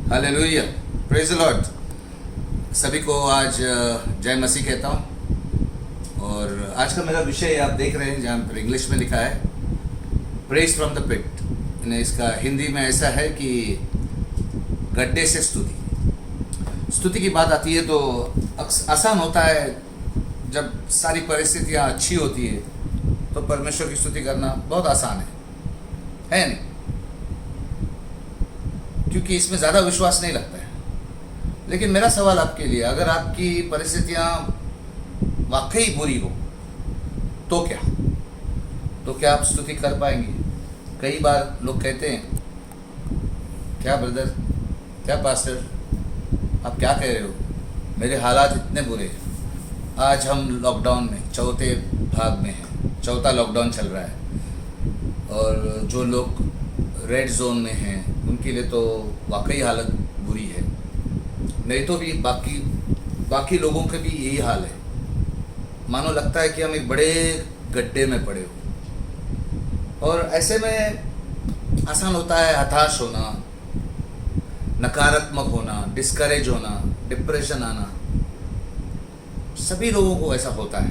Hallelujah, praise the Lord. सभी को आज जय मसीह कहता हूँ। और आज का मेरा विषय आप देख रहे हैं जहाँ पर इंग्लिश में लिखा है प्रेज फ्रॉम द पिट। इसका हिंदी में ऐसा है कि गड्ढे से स्तुति। स्तुति की बात आती है तो आसान होता है, जब सारी परिस्थितियाँ अच्छी होती है तो परमेश्वर की स्तुति करना बहुत आसान है नहीं? क्योंकि इसमें ज़्यादा विश्वास नहीं लगता है। लेकिन मेरा सवाल आपके लिए, अगर आपकी परिस्थितियाँ वाकई बुरी हो तो क्या आप स्तुति कर पाएंगे? कई बार लोग कहते हैं, क्या ब्रदर, क्या पास्टर, आप क्या कह रहे हो, मेरे हालात इतने बुरे हैं। आज हम लॉकडाउन में चौथे भाग में हैं, चौथा लॉकडाउन चल रहा है और जो लोग रेड जोन में हैं उनके लिए तो वाकई हालत बुरी है। नहीं तो भी बाकी लोगों के भी यही हाल है। मानो लगता है कि हम एक बड़े गड्ढे में पड़े हो। और ऐसे में आसान होता है हताश होना, नकारात्मक होना, डिस्करेज होना, डिप्रेशन आना। सभी लोगों को ऐसा होता है।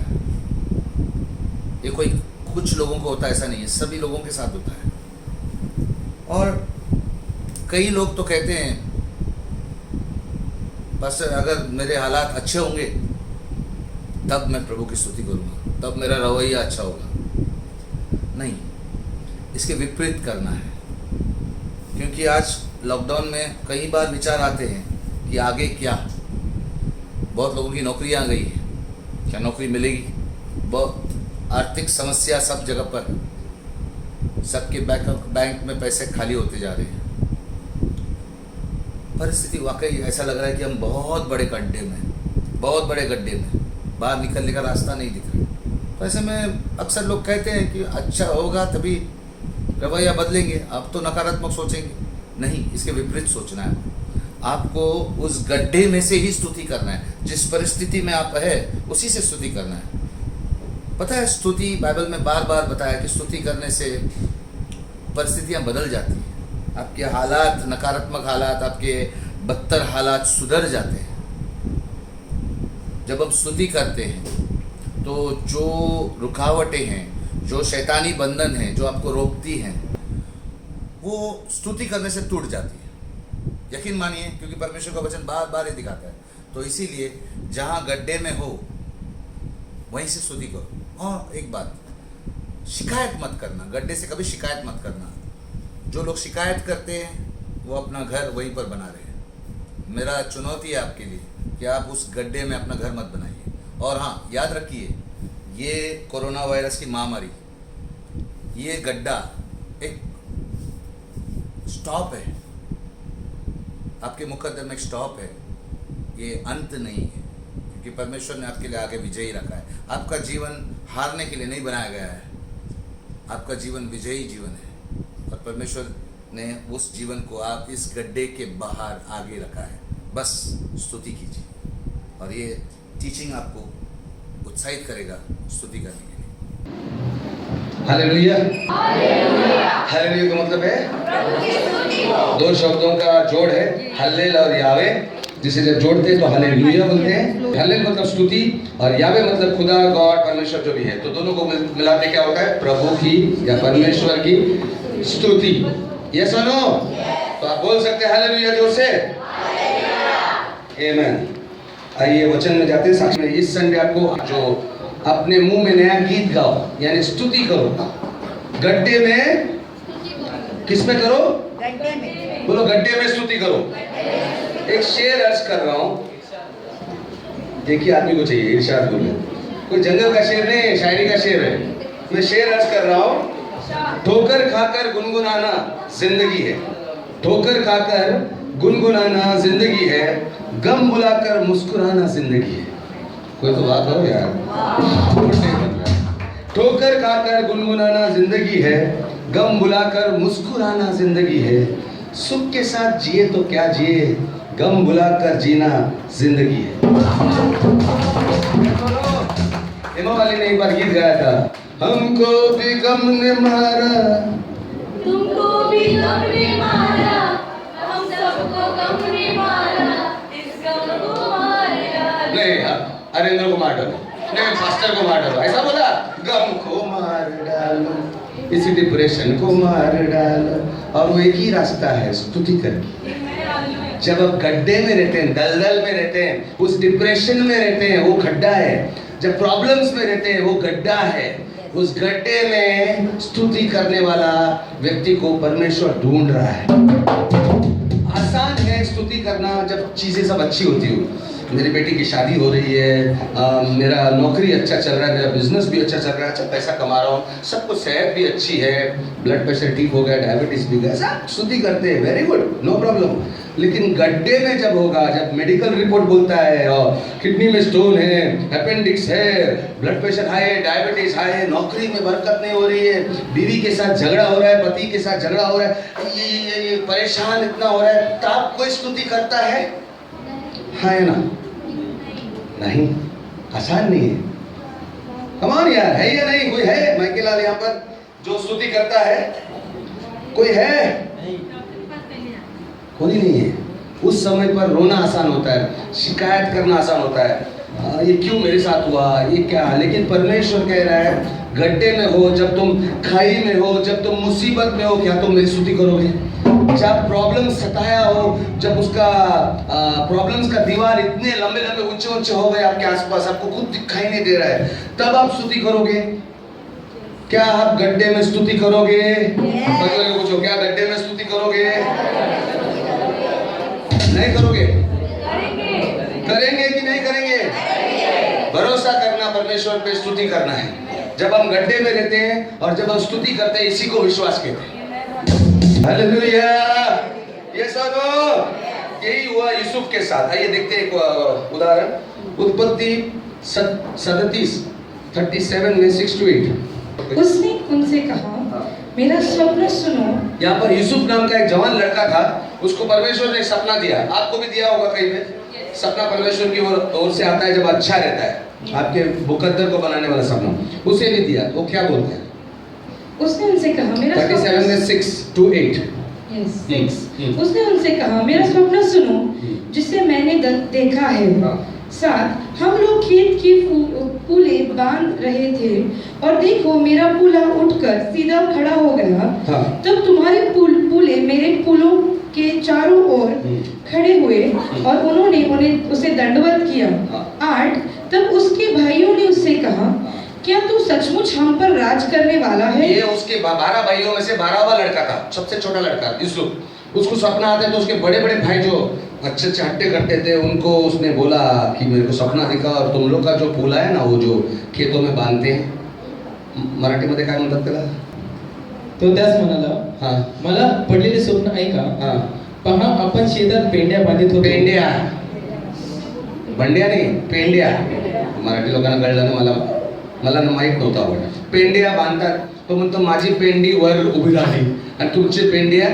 ये कोई कुछ लोगों को होता है ऐसा नहीं है, सभी लोगों के साथ होता है। और कई लोग तो कहते हैं, बस अगर मेरे हालात अच्छे होंगे तब मैं प्रभु की स्तुति करूँगा, तब मेरा रवैया अच्छा होगा। नहीं, इसके विपरीत करना है। क्योंकि आज लॉकडाउन में कई बार विचार आते हैं कि आगे क्या। बहुत लोगों की नौकरियां आ गई है, क्या नौकरी मिलेगी? बहुत आर्थिक समस्या सब जगह पर, सबके बैंक में पैसे खाली होते जा रहे हैं। परिस्थिति वाकई ऐसा लग रहा है कि हम बहुत बड़े गड्ढे में बाहर निकलने का रास्ता नहीं दिख रहा। तो ऐसे में अक्सर लोग कहते हैं कि अच्छा होगा तभी रवैया बदलेंगे, अब तो नकारात्मक सोचेंगे। नहीं, इसके विपरीत सोचना है। आपको उस गड्ढे में से ही स्तुति करना है। जिस परिस्थिति में आप है उसी से स्तुति करना है। पता है, स्तुति बाइबल में बार बार बताया कि स्तुति करने से परिस्थितियां बदल जाती हैं। आपके हालात, नकारात्मक हालात, आपके बदतर हालात सुधर जाते हैं। जब हम स्तुति करते हैं तो जो रुकावटें हैं, जो शैतानी बंधन हैं, जो आपको रोकती हैं, वो स्तुति करने से टूट जाती है। यकीन मानिए, क्योंकि परमेश्वर का वचन बार बार ये दिखाता है। तो इसीलिए जहाँ गड्ढे में हो वहीं से स्तुति करो। और एक बात, शिकायत मत करना, गड्ढे से कभी शिकायत मत करना। जो लोग शिकायत करते हैं वो अपना घर वहीं पर बना रहे हैं। मेरा चुनौती है आपके लिए कि आप उस गड्ढे में अपना घर मत बनाइए। और हाँ, याद रखिए, ये कोरोना वायरस की महामारी, ये गड्ढा एक स्टॉप है, आपके मुकद्दर में एक स्टॉप है, ये अंत नहीं है। क्योंकि परमेश्वर ने आपके लिए आगे विजयी रखा है। आपका जीवन हारने के लिए नहीं बनाया गया है, आपका जीवन विजयी जीवन है। और परमेश्वर ने उस जीवन को आप इस गड्ढे के बाहर आगे रखा है। बस स्तुति कीजिए और ये टीचिंग आपको उत्साहित करेगा स्तुति करने के लिए। हालेलुया। हालेलुया का मतलब है दो शब्दों का जोड़ है, हल्लेल और यावे। जिसे जब जोड़ते हैं तो हालेलुया बोलते हैं। हल्लेल मतलब स्तुति और यावे मतलब खुदा, गॉड, परमेश्वर जो भी है। तो दोनों को मिलाते क्या होता है? प्रभु की या परमेश्वर की स्तुति। यस और नो? तो आप बोल सकते हैं हालेलुया जोर से। आमीन। आइए वचन में जाते हैं। साथ में इस संडे आपको जो अपने मुंह में नया गीत गाओ, यानी स्तुति करो। गड्ढे में किस में करो? गड्ढे में। बोलो, गड्ढे में स्तुति करो। एक शेर अर्ज कर रहा हूँ, देखिए आदमी को चाहिए इरशाद बोले। कोई जंगल का शेर नहीं है, शायरी का शेर है। मैं शेर अर्ज कर रहा हूँ। ठोकर खाकर गुनगुनाना जिंदगी है, ठोकर खाकर गुनगुनाना जिंदगी है, गम बुलाकर मुस्कुराना जिंदगी है। कोई तो बात हो यार। ठोकर खाकर गुनगुनाना जिंदगी है, गम बुलाकर मुस्कुराना जिंदगी है। सुख के साथ जिए तो क्या जिए, गम बुलाकर जीना जिंदगी है। हेमा वाली ने एक बार गीत गाया था, हमको भी गम ने मारा, तुमको भी गम ने मारा, हम सबको गम नहीं अरेंद्र को मार डालो, नहीं फास्टर को मार डालो, ऐसा बोला? गम को मार डालो, इसी डिप्रेशन को मार डालो। और वो एक ही रास्ता है, स्तुति करके। जब आप गड्ढे में रहते हैं, दलदल में रहते हैं, उस डिप्रेशन में रहते हैं, वो खड्डा है। जब प्रॉब्लम्स में रहते हैं, वो गड्ढा है। उस गड्ढे में स्तुति करने वाला व्यक्ति को परमेश्वर ढूंढ रहा है। आसान है स्तुति करना जब चीजें सब अच्छी होती हो। मेरी बेटी की शादी हो रही है, मेरा नौकरी अच्छा चल रहा है, मेरा बिजनेस भी अच्छा चल रहा है, अच्छा पैसा कमा रहा हूँ, सब कुछ, सेहत भी अच्छी है, ब्लड प्रेशर ठीक हो गया, डायबिटीज भी गया, सब स्तुति करते हैं, वेरी गुड, नो प्रॉब्लम। लेकिन गड्ढे में जब होगा, जब मेडिकल रिपोर्ट बोलता है और किडनी में स्टोन है, अपेंडिक्स है, ब्लड प्रेशर हाई है, डायबिटीज हाई है, नौकरी में बरकत नहीं हो रही है, बीवी के साथ झगड़ा हो रहा है, पति के साथ झगड़ा हो रहा है, ये परेशान इतना हो रहा है, तब कोई स्तुति करता है? है ना? नहीं, आसान नहीं है। कमान यार, है या नहीं? कोई है माइकेलाल यहाँ पर जो स्तुति करता है? कोई है? कोई नहीं है। उस समय पर रोना आसान होता है, शिकायत करना आसान होता है, ये क्यों मेरे साथ हुआ, ये क्या। लेकिन परमेश्वर कह रहा है, गड्ढे में हो, जब तुम खाई में हो, जब तुम मुसीबत में हो, क्या तुम मेरी स्तुति करोगे? जब प्रॉब्लम सताया हो, जब उसका प्रॉब्लम्स का दीवार इतने लंबे लंबे ऊंचे ऊंचे हो गए आपके आसपास, आपको खुद दिखाई नहीं दे रहा है, तब आप स्तुति करोगे? क्या आप गड्ढे में स्तुति करोगे? पूछो, क्या गड्ढे में स्तुति करोगे? नहीं करोगे? करेंगे कि नहीं करेंगे? भरोसा करना परमेश्वर पे, स्तुति करना है। जब हम गड्ढे में रहते हैं और जब हम स्तुति करते हैं, इसी को विश्वास कहते हैं। हालेलुया, ये सब यही हुआ यूसुफ के साथ। आइए देखते हैं एक उदाहरण, उत्पत्ति 37 में 6 to 8। उसने उनसे कहा, मेरा स्वप्न सुनो। यहाँ पर यूसुफ नाम का एक जवान लड़का था, उसको परमेश्वर ने सपना दिया। आपको भी दिया होगा कहीं पे सपना, परमेश्वर की ओर से आता है जब अच्छा रहता है, आपके मुकद्दर को बनाने वाला सपना। उसे भी दिया, वो क्या बोलते हैं? उसने उनसे कहा, मेरा 37 में 6 to 8। उसने उनसे कहा, मेरा स्वप्न सुनो जिसे मैंने देखा है। 7 हम लोग खेत की पुले बांध रहे थे और देखो मेरा पुला उठकर सीधा खड़ा हो गया। तब तुम्हारे पुले मेरे पुलों के चारों ओर खड़े हुए और उन्होंने उसे दंडवत किया। 8 तब उसके भाइयों ने उससे कहा, क्या तू सचमुच हम पर राज करने वाला है? ये उसके 12 भाइयों में से 12वां लड़का था, सबसे छोटा लड़का यूसुफ। उसको सपना आता है तो उसके बड़े बड़े भाई जो अच्छे अच्छे हट्टे कट्टे थे, उनको उसने बोला कि मेरे को सपना दिखा, और तुम लोग का जो पुला है ना, वो जो खेतों में बांधते हैं, मराठीमध्ये काय म्हणतात त्याला? तो त्याच म्हणाला, हाँ, मला पडलेले स्वप्न ऐका। हाँ, पहा आपण शेतात पेंड्या बांधित होतो। पेंड्या, बंड्या नाही, पेंड्या। मराठी लोकांना कळलं ना, मला माहित नव्हतं आवड। पेंड्या बांधतात, तो म्हणतो माझी पेंडी वर उभी राहिली आणि तुमची पेंड्या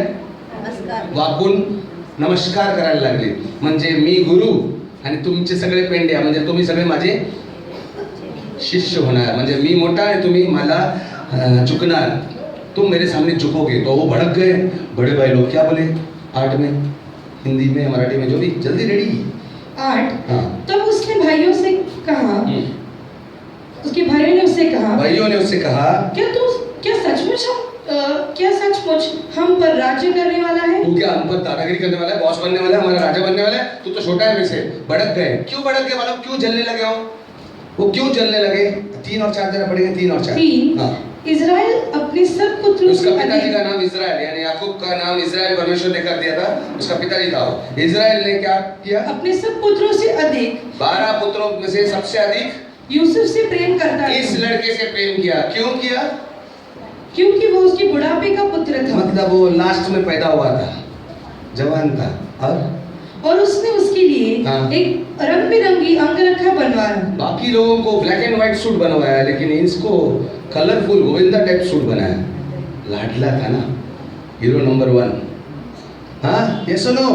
वाकून नमस्कार करायला लागले, म्हणजे मी गुरु आणि तुमचे सगळे पेंड्या, म्हणजे तुम्ही सगळे माझे शिष्य होणार, म्हणजे मी मोठा आहे, तुम्ही मला झुकणार, तुम मेरे सामने झुकोगे। तो वो भड़क गए, बड़े भाई लोग क्या बोले? 8 में, हिंदी में, मराठी में, जो भी, जल्दी रेडी। 8 हाँ। तब उसने भाइयों से कहा, उसके भाइयों ने उससे कहा, क्या सचमुच हम पर राज्य करने वाला है? तू क्या हम पर दादागिरी करने वाला है, बॉस बनने वाला है, हमारा राजा बनने वाला है? तू तो छोटा है मेरे से। भड़क गए, क्यों भड़क गए? मतलब क्यों जलने लगे हो? वो क्यों जलने लगे? 3 और 4 देना पड़ेगा, 3 और 4। 3 हाँ। इज़राइल अपने सब पुत्रों उसका से पिताजी अधिक। का नाम इज़राइल, यानी याकूब का नाम इज़राइल परमेश्वर ने कर दिया था, उसका पिताजी था वो। इज़राइल ने क्या किया? अपने सब पुत्रों से अधिक 12 पुत्रों में से सबसे अधिक यूसुफ से प्रेम करता इस था, लड़के से प्रेम किया। क्यों किया? क्योंकि वो उसके बुढ़ापे का पुत्र था। मतलब वो लास्ट में पैदा हुआ था, जवान था, और उसने उसके लिए हाँ। एक रंग बिरंगी अंगरखा बनवाया। बाकी लोगों को ब्लैक एंड व्हाइट सूट बनवाया, लेकिन इसको कलरफुल गोविंदा टाइप सूट बनाया। लाडला था ना, हीरो नंबर 1। हाँ, ये सुनो,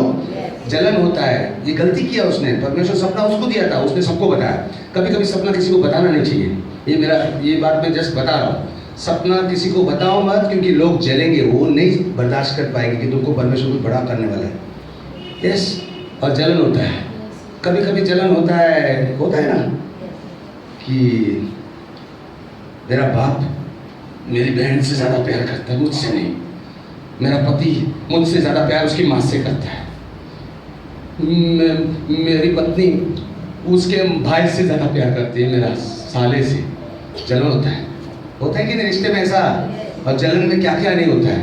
जलन होता है, ये गलती किया उसने। परमेश्वर सपना उसको दिया था, उसने सबको बताया। कभी कभी सपना किसी को बताना नहीं चाहिए, ये बात मैं जस्ट बता रहा हूँ। सपना किसी को बताओ मत, क्योंकि लोग जलेंगे, वो नहीं बर्दाश्त कर पाएंगे कि तुमको परमेश्वर कुछ बड़ा करने वाला है। यस, और जलन होता है। कभी कभी जलन होता है ना कि मेरा बाप मेरी बहन से ज़्यादा प्यार करता है, मुझसे नहीं। मेरा पति मुझसे ज़्यादा प्यार उसकी माँ से करता है। मेरी पत्नी उसके भाई से ज़्यादा प्यार करती है, मेरा साले से। जलन होता है कि नहीं रिश्ते में ऐसा? और जलन में क्या क्या नहीं होता है।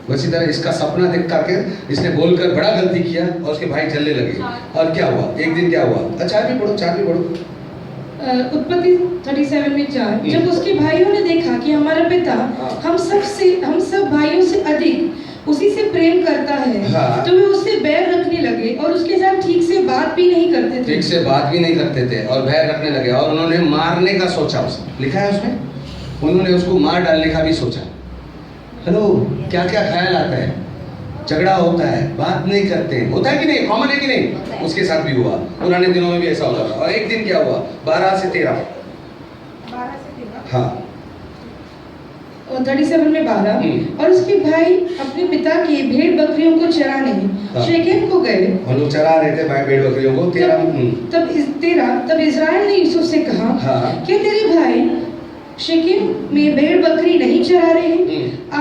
उसी तरह इसका सपना देख करके इसने बोलकर बड़ा गलती किया और उसके भाई जलने लगे। और क्या हुआ, एक दिन क्या हुआ? अच्छा चार भी पढ़ो। उत्पत्ति 37 में 4। जब उसके भाइयों ने देखा कि हमारा पिता हम सब भाइयों से अधिक उसी से प्रेम करता है, तो वे उससे बैर रखने लगे और उसके साथ ठीक से बात भी नहीं करते थे और बैर रखने लगे। और उन्होंने मारने का सोचा। लिखा है उसमें, उन्होंने उसको मार डालने का भी सोचा। हेलो, क्या क्या ख्याल आता है? झगड़ा होता है, बात नहीं करते हैं, होता है कि नहीं? कॉमन है कि नहीं? उसके साथ भी हुआ, पुराने दिनों में भी ऐसा होता था। और एक दिन क्या हुआ, 12 से 13 हाँ 37 में 12। और उसके भाई अपने पिता की भेड़ बकरियों को चराने शेकेम को गए। हम लोग चरा रहे थे भाई भेड़ बकरियों को। 13 तब इस्राएल ने यूसुफ से कहा, क्या तेरे भाई शेकेम में भेड़ बकरी नहीं चरा रहे हैं? आ,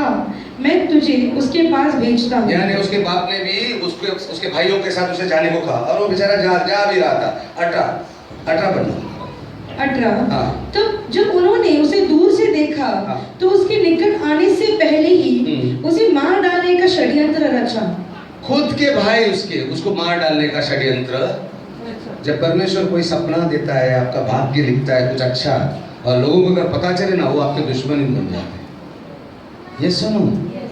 मैं तुझे उसके पास भेजता हूँ। यानी उसके बाप ने भी उसके भाइयों के साथ उसे जाने को कहा और वो बेचारा जा भी रहा था। 18 तब जब उन्होंने उसे दूर से देखा तो उसके निकट आने से पहले ही उसे मार डालने का षड्यंत्र रचा। खुद के भाई उसको मार डालने का षड्यंत्र। जब परमेश्वर कोई सपना देता है, आपका भाग्य लिखता है कुछ अच्छा, और लोगों को अगर पता चले ना, वो आपके दुश्मन ही बन जाते हैं। ये सुनो,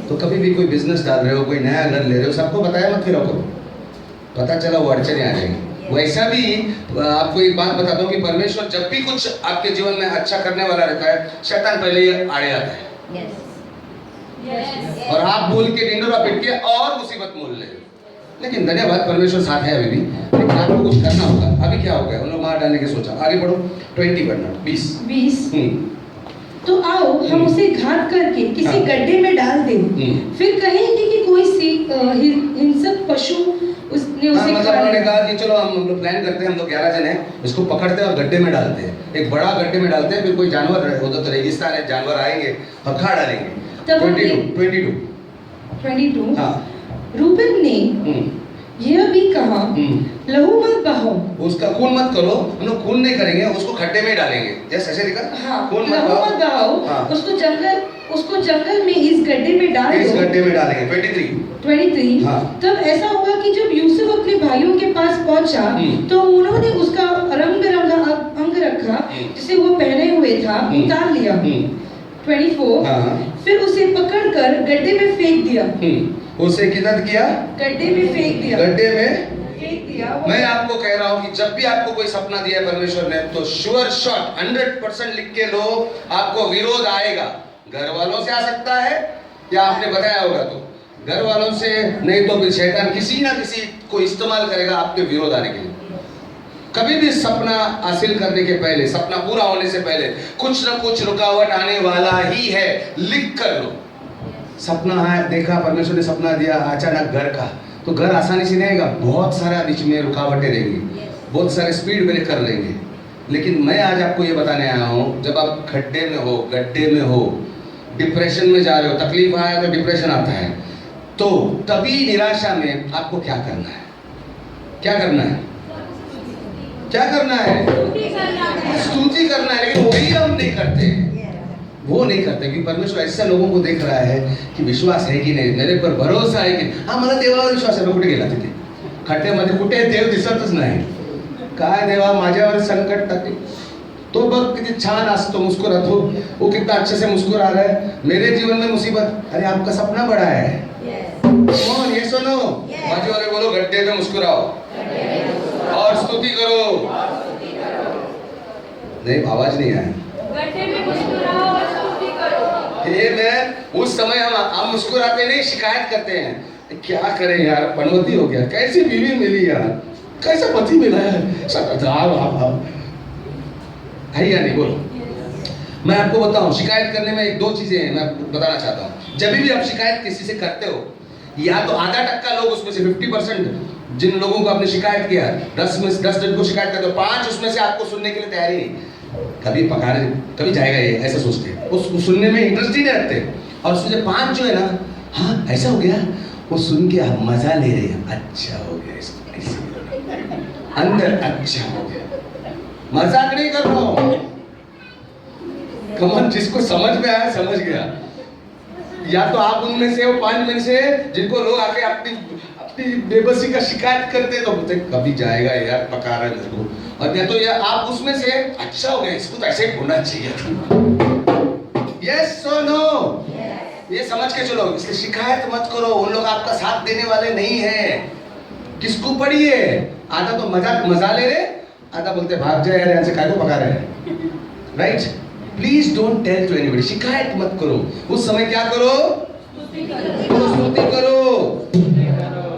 तो कभी भी कोई बिजनेस डाल रहे हो, कोई नया घर ले रहे हो, सबको बताया मत फिर करो। पता चला वो अड़चने आ जाएंगी। वैसा भी आपको एक बात बताता हूँ कि परमेश्वर जब भी कुछ आपके जीवन में अच्छा करने वाला रहता है, शैतान पहले ही आड़े आता है। और आप बोल के डिंडोरा पिट के और मुसीबत मोल ले। लेकिन धन्यवाद, परमेश्वर साथ है अभी भी। लेकिन आपको कुछ करना होगा। अभी क्या हो गया, उन लोग मार डालने की सोचा। आगे बढ़ो, 20 बढ़ना, 20। तो आओ हम उसे घात करके किसी गड्ढे में डाल दें, फिर कहेंगे कि कोई हिंसक पशु उसने उसे मतलब उन्होंने कहा कि चलो हम लोग प्लान करते हैं, हम लोग 11 जन हैं, इसको पकड़ते हैं और गड्ढे में डालते हैं, एक बड़ा गड्ढे में डालते हैं। फिर कोई जानवर, उधर तो रेगिस्तान है, जानवर आएंगे और खा डालेंगे। 22 हाँ। रूबेन ने यह भी कहा, लहू मत बहाओ, उसका खून मत करो। हम लोग खून नहीं करेंगे, उसको खड्डे में डालेंगे। जैसे ऐसे लिखा, खून मत बहाओ, उसको जंगल में इस गड्ढे में डाल दो। इस गड्ढे में डालेंगे। 23 तब ऐसा हुआ कि जब यूसुफ अपने भाइयों के पास पहुंचा तो उन्होंने उसका रंग बिरंगा अंग रखा जिसे वो पहने हुए था उतार लिया। 24 फिर उसे पकड़कर गड्ढे में फेंक दिया। उसे किधर किया? गड्ढे में फेंक दिया। गड्ढे में फेंक दिया। मैं आपको कह रहा हूँ कि जब भी आपको कोई सपना दिया है परमेश्वर ने, तो श्योर शॉट 100% लिख के लो, आपको विरोध आएगा। घर वालों से आ सकता है, या आपने बताया होगा तो घर वालों से, नहीं तो फिर शैतान किसी ना किसी को इस्तेमाल करेगा आपके विरोध आने के लिए। कभी भी सपना हासिल करने के पहले, सपना पूरा होने से पहले कुछ ना कुछ रुकावट आने वाला ही है। लिख कर लो। सपना है, देखा परमेश्वर ने सपना दिया अचानक घर का, तो घर आसानी से नहीं आएगा। बहुत सारा बीच में रुकावटें रहेंगी, बहुत सारे स्पीड ब्रेकर रहेंगे। लेकिन मैं आज आपको ये बताने आया हूँ, जब आप खड्डे में हो, गड्ढे में हो, डिप्रेशन में जा रहे हो, तकलीफ आया तो डिप्रेशन आता है, तो तभी निराशा में आपको क्या करना है? क्या करना है? स्तुति करना है। लेकिन वही हम नहीं करते, वो नहीं करते क्योंकि परमेश्वर ऐसे लोगों को देख रहा है कि विश्वास है की नाही, मेरे पर भरोसा आहे की, हा मला देवावर विश्वास आहे. कुठे गेला तिथे खड्ड्यामध्ये? कुठे देव दिसतच नाही. काय देवा माझ्यावर संकट टाकले, तो बघ किती छान असतो, मुस्कुरातो, वो कितना अच्छे से मुस्कुरा रहा है. मेरे जीवन में मुसीबत, अरे आपका सपना बड़ा है. कौन ये सुनो, बाजू वाले बोलो गड्ढे में मुस्कुराओ और स्तुति करो. नहीं, आवाज नहीं आया. ये मैं उस समय हम मुस्कुराते नहीं, शिकायत करते हैं. क्या करें यार, पनौती हो गया, कैसी बीवी मिली यार, कैसा पति मिला है. है या नहीं? बोलो. मैं आपको बताऊं, शिकायत करने में एक दो चीजें हैं, मैं बताना चाहता हूं. जब भी आप शिकायत किसी से करते हो, या तो आधा टक्का लोग उसमें से 50% जिन लोगों को आपने शिकायत किया, 10 जन को शिकायत कर दो, 5 उसमें से आपको सुनने के लिए तैयार ही नहीं। कभी पकाने कभी जाएगा ये, ऐसा सोचते हैं, उसको सुनने में इंटरेस्ट ही नहीं रखते। और उसमें से 5 जो है ना, हाँ ऐसा हो गया, वो सुन के आप मजा ले रहे हैं, अच्छा हो गया इसको ऐसे अंदर, अच्छा हो गया। मजाक नहीं कर रहा हूं, कमन जिसको समझ में आया समझ गया। या तो आप उनमें से हो 5 में से जिनको लोग आके अपनी बेबसी का शिकायत करते, तो बोलते कभी जाएगा यार, पका रहा है मेरे को। और या तो यार आप उसमें से, अच्छा हो गया, इसको तो ऐसे ही होना चाहिए था। यस और नो? ये समझ के चलो, इसलिए शिकायत मत करो, उन लोग आपका साथ देने वाले नहीं है। किसको पड़ी है? आधा तो मजा ले रहे, आधा बोलते भाग जाए यार यहाँ से, काय को पका रहे हैं, right? Please don't tell to anybody, शिकायत मत करो। उस समय क्या करो? स्तुति करो।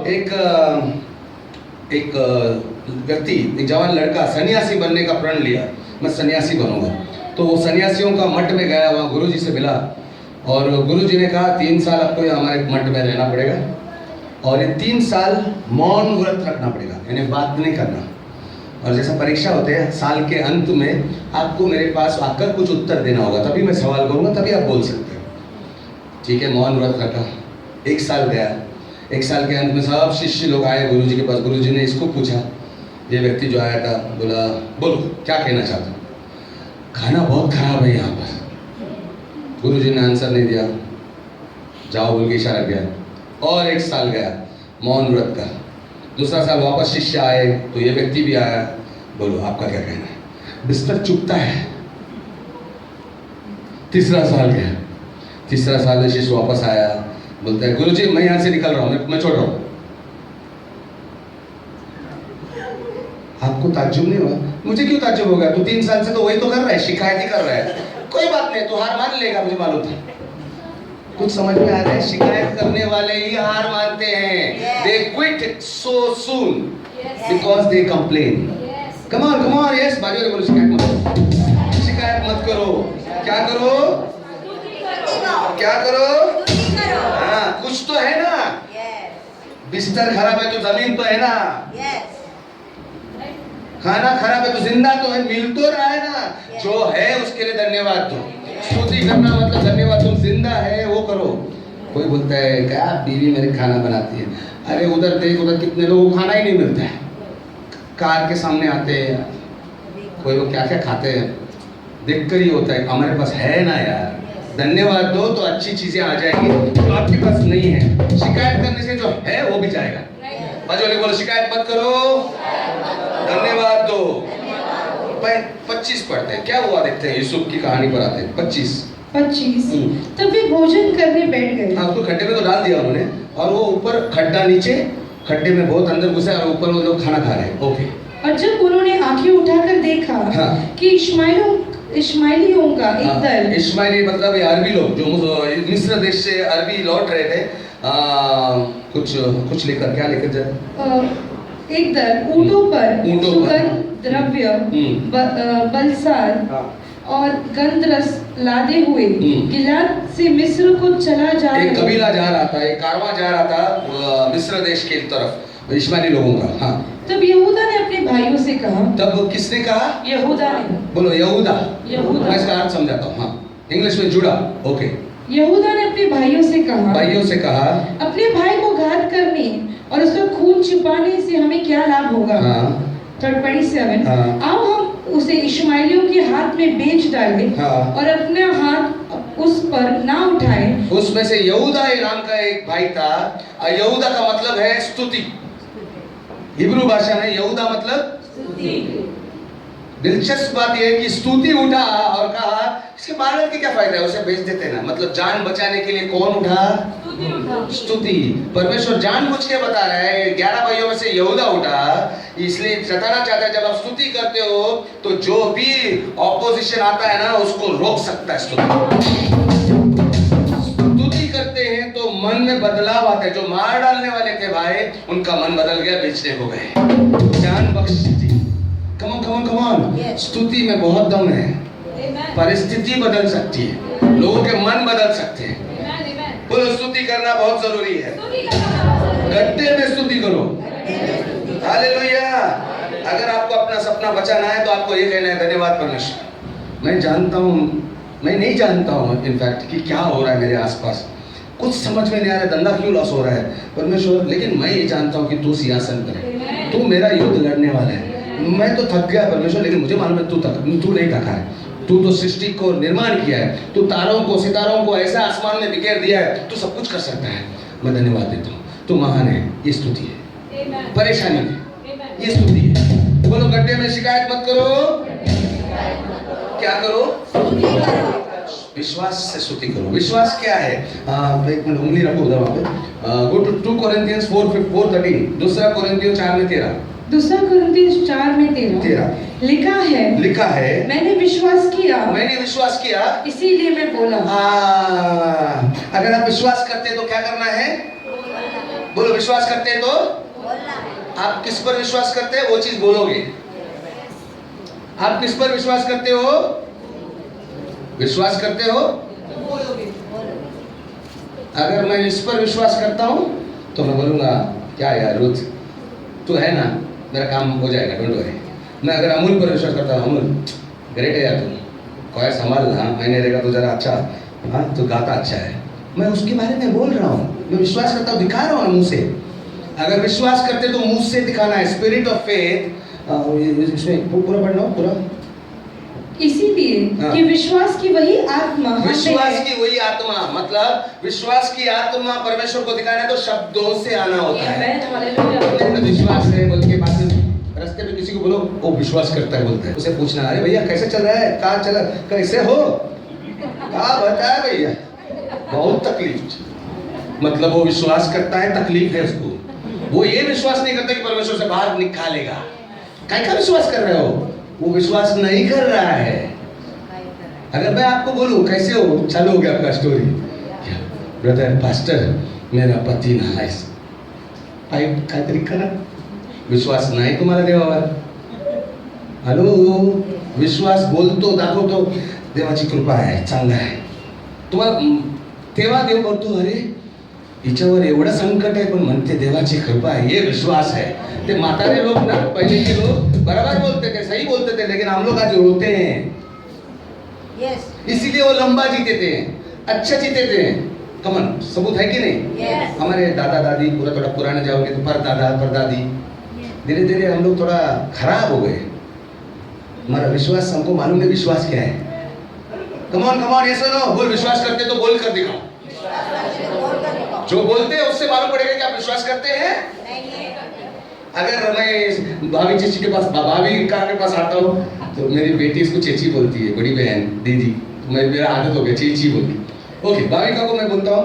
एक व्यक्ति, एक जवान लड़का सन्यासी बनने का प्रण लिया, मैं सन्यासी बनूंगा। तो वो सन्यासियों का मठ में गया, वहाँ गुरुजी से मिला और गुरुजी ने कहा 3 साल आपको हमारे मठ में रहना पड़ेगा और ये 3 साल मौन व्रत रखना पड़ेगा, यानी बात नहीं करना। और जैसा परीक्षा होते हैं साल के अंत में, आपको मेरे पास आकर कुछ उत्तर देना होगा, तभी मैं सवाल करूंगा, तभी आप बोल सकते हो। ठीक है, मौन व्रत रखा, 1 साल गया। 1 साल के अंत में सब शिष्य लोग आए गुरुजी के पास। गुरुजी ने इसको पूछा, ये व्यक्ति जो आया था, बोला बोलो क्या कहना चाहते हो? खाना बहुत खराब है यहाँ पर। गुरुजी ने आंसर नहीं दिया, जाओ बोल के इशारा किया। और 1 साल गया मौन व्रत का। दूसरा साल वापस शिष्य आए, तो ये व्यक्ति भी आया, बोलो आपका क्या कहना है? बिस्तर चुभता है। तीसरा साल गया, तीसरा साल में शिष्य वापस आया, बोलता है गुरुजी मैं यहाँ से निकल रहा हूँ, मैं छोड़ रहा हूँ। आपको ताज्जुब नहीं हुआ? मुझे क्यों ताज्जुब होगा? तू 3 साल से तो वही तो कर रहा है, शिकायत ही कर रहा है। कोई बात नहीं, तू हार मान लेगा, मुझे मालूम था। कुछ समझ में आ रहा है? शिकायत करने वाले ही हार मानते हैं। They quit so soon because they complain. Come on, yes, बाजू वाले बोलो शिकायत मत करो। क्या करो? क्या करो? हाँ, कुछ तो है ना। बिस्तर खराब है तो जमीन तो है ना। खाना खराब है तो जिंदा तो है, मिल तो रहा है ना। जो है उसके लिए धन्यवाद दो। स्तुति करना मतलब धन्यवाद, तुम जिंदा है वो करो। कोई बोलता है क्या बीवी मेरी खाना बनाती है, अरे उधर देख, उधर कितने लोगों को खाना ही नहीं मिलता है, कार के सामने आते हैं, कोई वो क्या क्या खाते हैं, देख कर ही होता है हमारे पास है ना यार। धन्यवाद दो तो अच्छी चीजें आ जाएंगी, तो आपके पास नहीं है। शिकायत करने से जो है वो भी जाएगा। बाजू बोलो शिकायत मत करो, धन्यवाद दो। 25 पढ़ते हैं, क्या हुआ देखते हैं, यूसुफ की कहानी पर आते हैं। 25 तब वे भोजन करने बैठ गए। हाँ, उसको खड्डे में तो डाल दिया उन्होंने, और वो ऊपर खड्डा नीचे, खड्डे में बहुत अंदर घुसा और ऊपर वो लोग खाना खा रहे हैं। ओके। और जब उन्होंने आंखें उठाकर देखा हाँ। कि इश्माइलियों का एक दल, इश्माइली मतलब ये अरबी लोग जो मिस्र देश से अरबी लौट रहे थे, कुछ लेकर, क्या लेकर जाए, एक दल ऊँटों पर सुगंध द्रव्य, बलसार और गंधरस लादे हुए गिलाद से मिस्र को चला जा रहा। एक कबीला जा रहा था, एक कारवां जा रहा था मिस्र देश की तरफ, इश्माइली लोगों का। हाँ। तब यहूदा ने अपने भाइयों से कहा। तब किसने कहा? यहूदा ने। मैं इसका अर्थ समझाता हूँ। हाँ, इंग्लिश में जुड़ा। ओके। यहूदा ने अपने भाइयों से कहा, अपने भाई को घात करने और उसका खून छिपाने से हमें क्या लाभ होगा? हाँ। 27। हाँ। आओ हम उसे इश्माइलियों के हाथ में बेच डालें। हाँ। और अपना हाथ उस पर ना उठाएं। उसमें से यहूदा नाम का एक भाई था। यहूदा का मतलब है स्तुति, हिब्रू भाषा में यहूदा मतलब स्तुति। दिलचस्प बात यह है कि स्तुति उठा और कहा इसके मारने के क्या फायदा है, उसे बेच देते ना। मतलब जान बचाने के लिए कौन उठा? स्तुति। परमेश्वर जानबूझ के बता रहा है 11 भाइयों में से यहूदा उठा, इसलिए बताना चाहता है जब आप स्तुति करते हो तो जो भी ऑपोजिशन आता है ना उसको रोक सकता है। स्तुति करते हैं तो मन में बदलाव आता है। जो मार डालने वाले थे भाई, उनका मन बदल गया, बेचने को गए, जान बख्श दी। Come on. स्तुति में बहुत दम है। परिस्थिति बदल सकती है, लोगों के मन बदल सकते हैं। बोलो स्तुति करना बहुत जरूरी है। गड्ढे में स्तुति करो। हालेलुया। अगर आपको अपना सपना बचाना है तो आपको ये कहना है, धन्यवाद परमेश्वर, मैं जानता हूँ, मैं नहीं जानता हूँ इनफैक्ट कि क्या हो रहा है मेरे आसपास, कुछ समझ में नहीं आ रहा, धंधा क्यों लॉस हो रहा है परमेश्वर, लेकिन मैं ये जानता हूँ कि तू सिंहासन पर है, तू मेरा युद्ध लड़ने वाला है। मैं तो थक गया परमेश्वर, लेकिन मुझे मालूम है तू नहीं थका है। तू तो सृष्टि को निर्माण किया है, तू तारों को सितारों को ऐसा आसमान में बिखेर दिया है, तू सब कुछ कर सकता है। मैं धन्यवाद देता हूँ, तू महान है। ये स्तुति है। परेशानी है, ये स्तुति है। बोलो, गड्ढे में शिकायत मत करो, क्या करो? विश्वास से स्तुति करो। विश्वास क्या है? एक मिनट उंगली रखो उधर वहां पे। गो टू 2 कोरिन्थियंस 4:13, दूसरा कोरिन्थियों 4:13। दूसरा कोरिन्थियों 4:13 लिखा है मैंने विश्वास किया इसीलिए मैं बोला। अगर आप विश्वास करते तो क्या करना है? बोलो, विश्वास करते तो आप किस पर विश्वास करते हैं वो चीज बोलोगे। आप किस पर विश्वास करते हो? विश्वास करते हो? अगर मैं इस पर विश्वास करता हूं तो मैं बोलूंगा, क्या यार रोज तू है ना, मेरा काम हो जाएगा, डोंट वरी। मैं अगर अमूल पर विश्वास करता हूँ, अमूल ग्रेट है यार, तुम कोई संभाल ना, मैंने देखा तो जरा अच्छा, हाँ तो गाता अच्छा है, मैं उसके बारे में बोल रहा हूँ, मैं विश्वास करता हूँ, दिखा रहा हूँ मुंह से। अगर विश्वास करते तो मुंह से दिखाना है, स्पिरिट ऑफ फेथ। इसमें पूरा पढ़ना हो पूरा। इसीलिए कि विश्वास की वही आत्मा, विश्वास की वही आत्मा, मतलब विश्वास की आत्मा परमेश्वर को दिखाना है तो शब्दों से आना होता है। विश्वास है बोल के बात, रास्ते में किसी को बोलो वो विश्वास करता है बोलता है, उसे पूछना, अरे भैया कैसे चल रहा है, कहाँ चला, कैसे हो, क्या बताया भैया, बहुत तकलीफ, मतलब वो विश्वास करता है, तकलीफ है उसको। वो ये विश्वास नहीं करता कि परमेश्वर से बाहर निकालेगा। क्या विश्वास कर रहे हो? वो विश्वास नहीं कर रहा है। अगर मैं आपको बोलूं कैसे हो, चालू हो गया आपका स्टोरी, ब्रदर पास्टर मेरा पती ना काय तरीका ना, विश्वास नाही तुम्हाला देवावर। हॅलो, विश्वास बोलतो दाखवतो, देवाची कृपा आहे, चांगला आहे तुम्हाला, तेव्हा देव बोलतो, अरे हिच्यावर एवढं संकट आहे पण म्हणते देवाची कृपा है, ये विश्वास है। ते मातारे लोग ना, पहले के लोग बराबर बोलते थे, सही बोलते थे, लेकिन हम लोग आज रोते हैं। इसीलिए वो लंबा जीते थे, अच्छा जीते थे। कमन सबूत है कि नहीं? हमारे दादा दादी पूरा थोड़ा पुराने जाओगे तो परदादा परदादी, धीरे धीरे हम लोग थोड़ा खराब हो गए। हमारा विश्वास, हमको मालूम है विश्वास क्या है। कमॉन ये सुनो, बोल, विश्वास करते तो बोल कर दिखाओ। जो बोलते हैं उससे मालूम पड़ेगा कि आप विश्वास करते हैं। अगर मैं भाभी चेची के पास, भाभी का के पास आता हूँ तो मेरी बेटी इसको चेची बोलती है, बड़ी बहन दीदी, तो मेरा आदत हो गया चेची बोलती। ओके, भाभी का को मैं बोलता हूँ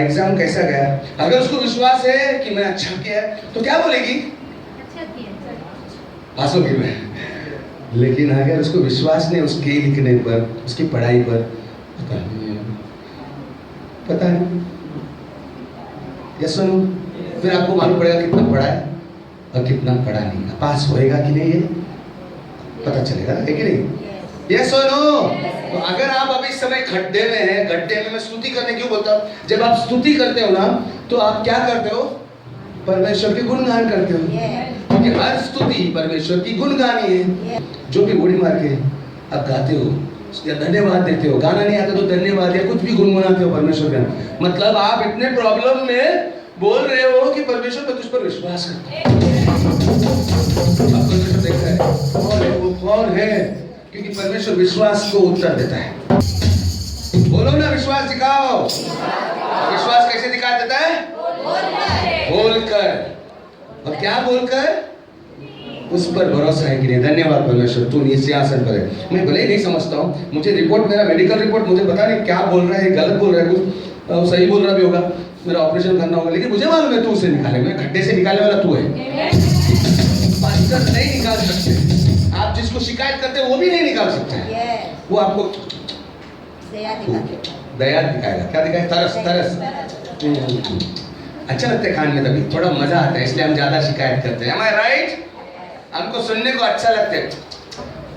एग्जाम कैसा गया, अगर उसको विश्वास है कि मैं अच्छा किया तो क्या बोलेगी? पास होगी मैं। लेकिन अगर उसको विश्वास नहीं उसके लिखने पर, उसकी पढ़ाई पर, पता नहीं, ये सुनो, फिर आपको मालूम पड़ेगा कितना पढ़ा है और कितना पढ़ा नहीं, पास होएगा कि नहीं ये पता चलेगा, है कि नहीं? ये सुनो, तो अगर आप अभी इस समय गड्ढे में हैं, गड्ढे में मैं स्तुति करने क्यों बोलता हूँ? जब आप स्तुति करते हो ना तो आप क्या करते हो? परमेश्वर के गुणगान करते हो, क्योंकि हर स्तुति परमेश्वर की गुणगानी है। जो भी गोली मार के आप गाते हो या धन्यवाद देते हो, गाना नहीं आता तो धन्यवाद या कुछ भी गुनगुनाते हो परमेश्वर का, मतलब आप इतने प्रॉब्लम में बोल रहे हो कि परमेश्वर तो तुझ पर विश्वास करता है। परमेश्वर देखता है कौन है, वो कौन है, क्योंकि परमेश्वर विश्वास को उत्तर देता है। बोलो ना, विश्वास दिखाओ। विश्वास कैसे दिखा देता है? बोलकर। और क्या बोलकर? उस पर भरोसा है कि नहीं, धन्यवाद परमेश्वर तू सिंहासन पर है। मैं भले ही नहीं समझता हूँ, मुझे रिपोर्ट, मेरा मेडिकल रिपोर्ट मुझे पता नहीं क्या बोल रहा है, गलत बोल रहा है, कुछ सही बोल रहा भी होगा, मेरा ऑपरेशन करना होगा, लेकिन मुझे मालूम है तू उसे निकाले, मैं गड्ढे से निकालने वाला तू है। पास्टर नहीं निकाल सकते, आप जिसको शिकायत करते हैं वो भी नहीं निकाल सकते। वो आपको दया दिखाएगा, क्या दिखाएगा? तरस। अच्छा लगता है खान में, तभी थोड़ा मजा आता है, इसलिए हम ज्यादा शिकायत करते हैं। Am I right? हमको सुनने को अच्छा लगता है।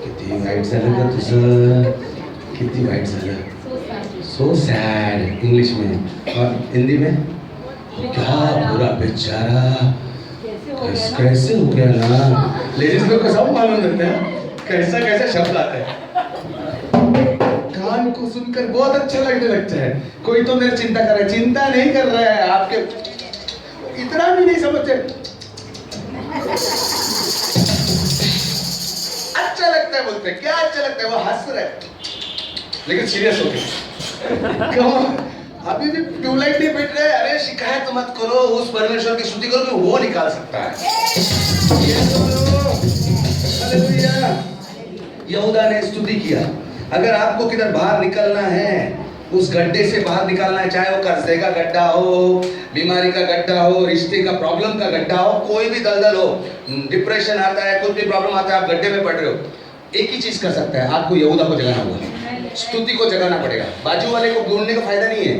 किती वाईट झालं का तुझं, किती वाईट झालं, सो सैड इंग्लिश में, और हिंदी में क्या बुरा बेचारा, हो गया ना। कैसे हो गया ना, लेडीज लोग को सब मालूम रहता है कैसा कैसा शब्द आता है। कान को सुनकर बहुत अच्छा लगने लगता है। कोई तो मेरी चिंता कर रहा है, चिंता नहीं कर रहा है, आपके इतना भी नहीं समझते। अच्छा लगता है बोलते हैं, क्या अच्छा लगता है, वो हंस रहे लेकिन सीरियस हो गए। क्यों अभी भी ट्यूबलाइट नहीं बैठ रहे? अरे शिकायत मत करो, उस परमेश्वर की स्तुति करो कि वो निकाल सकता है। ये बोलो हालेलुया। यहूदा ने स्तुति किया। अगर आपको किधर बाहर निकलना है, उस गड्ढे से बाहर निकालना है, चाहे वो कर्जे का गड्ढा हो, बीमारी का गड्ढा हो, रिश्ते का प्रॉब्लम का गड्ढा हो, कोई भी दलदल हो, डिप्रेशन आता है, कुछ भी प्रॉब्लम आता है, आप गड्ढे में पड़ रहे हो, एक ही चीज कर सकता है, आपको यहूदा को जगाना होगा, स्तुति को जगाना पड़ेगा। बाजू वाले को ढूंढने का फायदा नहीं है।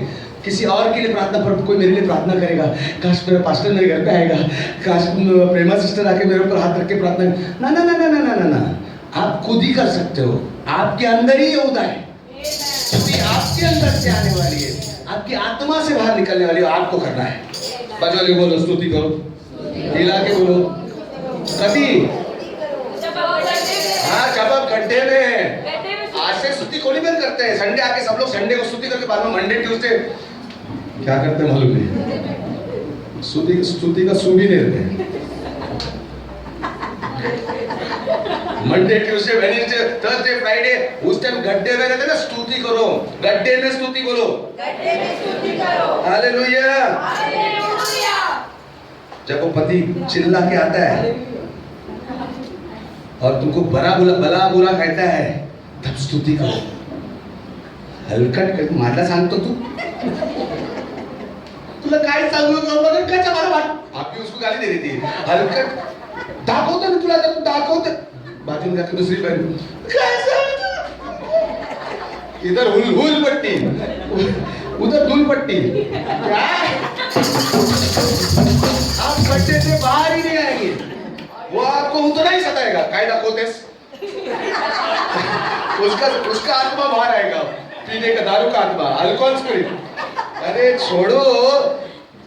किसी और के लिए प्रार्थना पर कोई मेरे लिए प्रार्थना करेगा, काश मेरा पास्टर मेरे घर पे आएगा, काश प्रेमा सिस्टर आके मेरे ऊपर हाथ रख के प्रार्थना, ना ना ना ना ना ना ना ना, आप खुद ही कर सकते हो। आपके अंदर ही यहूदा है, स्तुति आपके अंदर से आने वाली है, आपकी आत्मा से बाहर निकलने वाली है, आपको करना है। बाजू वाले बोलो स्तुति करो, हिला के बोलो कभी। हाँ, जब आप गड्ढे में आज से स्तुति को नहीं बंद करते हैं। संडे आके सब लोग संडे को स्तुति करके बाद में मंडे ट्यूसडे क्या करते हैं मालूम नहीं, स्तुति का सू भी नहीं रहते। Monday Tuesday Wednesday Thursday Friday उस टाइम गड्ढे में रहते ना, स्तुति करो, गड्ढे में स्तुति बोलो, गड्ढे में स्तुति करो। हालेलुया। हालेलुया। जब वो पति चिल्ला के आता है और तुमको भला बुरा कहता है, तब स्तुति करो। हलकट कर मला सांगतो तू, तुला काय सांगू कच्चा मला वाट, आप भी उसको गाली दे रही थी। हलकट दाखवतो ना तुला, जब दाखवतो बाजू में जाके दूसरी बहन इधर हुल पट्टी, उधर धूल पट्टी, क्या आप गड्ढे से बाहर ही नहीं आएंगे, वो आपको उतना ही सताएगा। काय दाखवतेस, उसका आत्मा बाहर आएगा, पीने का दारू का आत्मा, अल्कोहल स्पिरिट। अरे छोड़ो,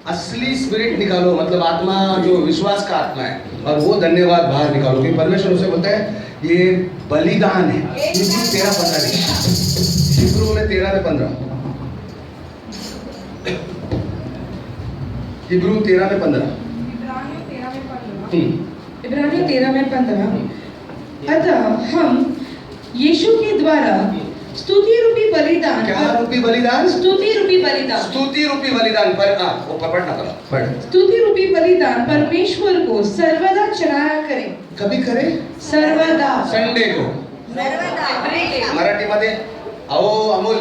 असली स्पिरिट निकालो, मतलब आत्मा जो विश्वास का आत्मा है, और वो धन्यवाद बाहर निकालो। क्योंकि परमेश्वर उसे बोलता है ये बलिदान है। हिब्रू 13:15 हिब्रू में 13:15 हिब्रू 13:15 इब्रानियों 13:15 अतः हम यीशु के द्वारा स्तुति रूपी बलिदान, क्या रूपी बलिदान? स्तुति रूपी बलिदान, स्तुति रूपी बलिदान पर वो पढ़ना पड़ा, स्तुति रूपी बलिदान परमेश्वर को सर्वदा चढ़ाया करें। कभी करे? सर्वदा, संडे को, सर्वदा। मराठी मध्ये अहो अमोल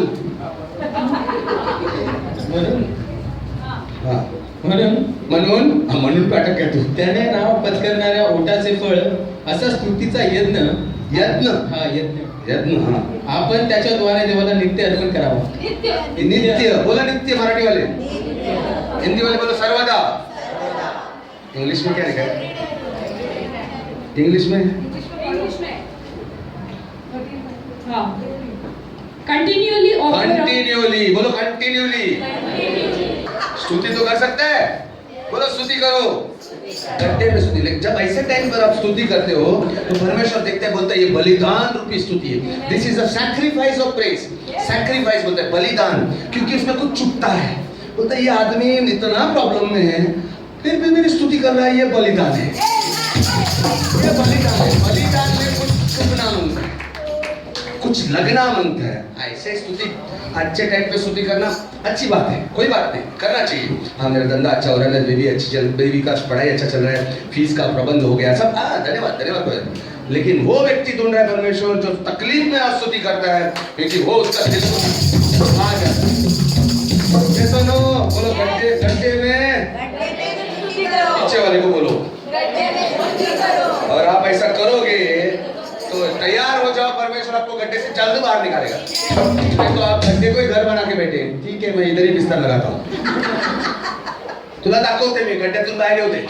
म्हणून हा म्हणून पाठक काय तू? त्याने नाव पत्करणाऱ्या ओटाचे फळ असा स्तुतीचा यज्ञ यज्ञ हा आपण त्याच्याद्वारे देवाला नित्य अर्पण करावा। नित्य बोला, नित्य मराठी वाले, हिंदी वाले बोलो सर्वदा। इंग्लिश में क्या लिखा है? इंग्लिश में कंटिन्यूअली कंटिन्यूअली बोलो, कंटिन्यूअली स्तुति तो कर सकते हैं, बोलो स्तुति करो। गड्ढे में स्तुति, लेकिन जब ऐसे टाइम पर आप स्तुति करते हो तो परमेश्वर देखते हैं, बोलता है ये बलिदान रूपी स्तुति है। This is a sacrifice of praise. Sacrifice बोलता है बलिदान, क्योंकि उसमें कुछ चुभता है। बोलता है ये आदमी इतना प्रॉब्लम में है, फिर भी मेरी स्तुति कर रहा है, ये बलिदान है, ये बलिदान है। बलिदान में कुछ चुभना मांगता है, कुछ लगना मांगता है। ऐसे स्तुति अच्छे टाइम पे स्तुति करना अच्छी बात है, कोई बात नहीं, करना चाहिए। हाँ मेरा धंधा अच्छा हो रहा है, बेबी अच्छी चल, बेबी का पढ़ाई अच्छा चल रहा है, फीस का प्रबंध हो गया, सब धन्यवाद धन्यवाद। लेकिन वो व्यक्ति ढूंढ रहा है परमेश्वर जो तकलीफ में आज स्तुति करता है, क्योंकि वो उसका दिल आ जाता है। सुनो बोलो, गड्ढे में पीछे वाले को बोलो, और आप ऐसा करोगे तो तैयार हो जाओ, परमेश्वर आपको गड्ढे से जल्द बाहर निकालेगा। तो आप गड्ढे को ही घर बना के बैठे, ठीक है मैं इधर ही बिस्तर लगाता हूँ, तुला दाखवते मी गड्ढ्यातून बाहेर येऊ दे।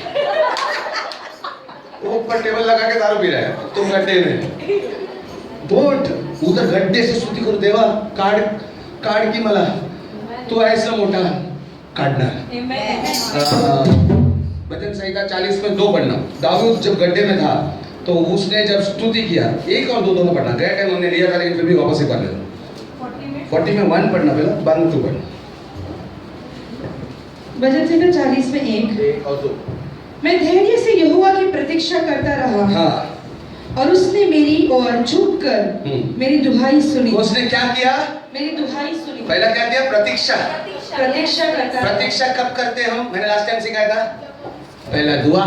वो ऊपर टेबल लगा के दारू पी रहा है, तुम गड्ढे में बोट उधर गड्ढे से स्तुति करो, देवा काढ की मला, तू ऐसा मोठा काढणार। वचन संहिता 40 में 2 पढ़ना। दाऊद जब गड्ढे में था तो उसने जब स्तुति किया, 1 और 2 दोनों पढ़ना। गए टाइम हमने लिया था लेकिन फिर भी वापस से पढ़ लेना। 40 में 1 पढ़ना पहला, बाद में 2 पढ़ना। वचन संहिता 40 में 1 और 2। मैं धैर्य से यहोवा की प्रतीक्षा करता रहा हाँ, और उसने मेरी ओर झुककर मेरी दुहाई सुनी। तो उसने क्या किया? मेरी दुहाई सुनी। पहला क्या किया? प्रतीक्षा। प्रतीक्षा करता रहा। प्रतीक्षा कब करते हैं हम? मैंने लास्ट टाइम सिखाया था। पहला दुआ,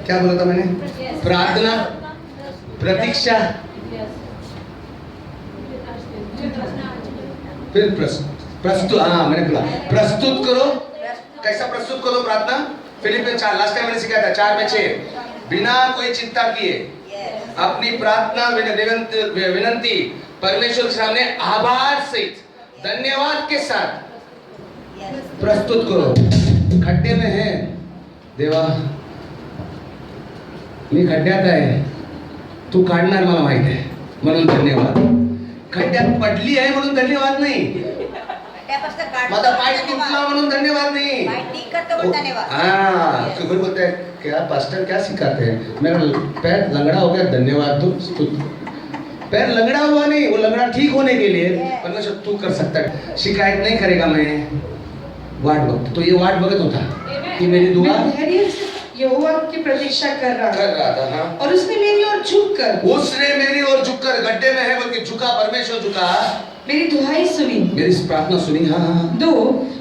क्या बोला था मैंने? प्रार्थना, प्रतीक्षा, फिर प्रस्तुत। हाँ, मैंने बोला प्रस्तुत करो। कैसा प्रस्तुत करो प्रार्थना? फिलिपियन 4, लास्ट टाइम मैंने सिखाया था 4 में 6। बिना कोई चिंता किए अपनी प्रार्थना विनंती परमेश्वर के सामने आभार सहित धन्यवाद के साथ प्रस्तुत करो। खड्डे में है देवा, मी खड्ड्यात आहे, तू काढणार मला माहित आहे म्हणून धन्यवाद. खड्ड्यात पडली आहे म्हणून धन्यवाद नाही, माझा पाय तुटला म्हणून धन्यवाद नहीं। हाँ, कोई बोलता है क्या पास्टर क्या सिखाते हैं? मेरा पैर लंगड़ा हो गया, धन्यवाद तो पैर लंगड़ा हुआ नहीं, वो लंगड़ा ठीक होने के लिए परमेश्वर तू कर सकता है। शिकायत नहीं करेगा मैं, वाट बघतो। तो ये वाट बघत होता कि मेरी दुआ धैर्य से यहोवा की प्रतीक्षा कर रहा था। हाँ, और उसने मेरी ओर झुककर गड्ढे में है बोल के झुका, परमेश्वर झुका, मेरी दुहाई सुनी, मेरी प्रार्थना सुनी। हाँ हाँ। 2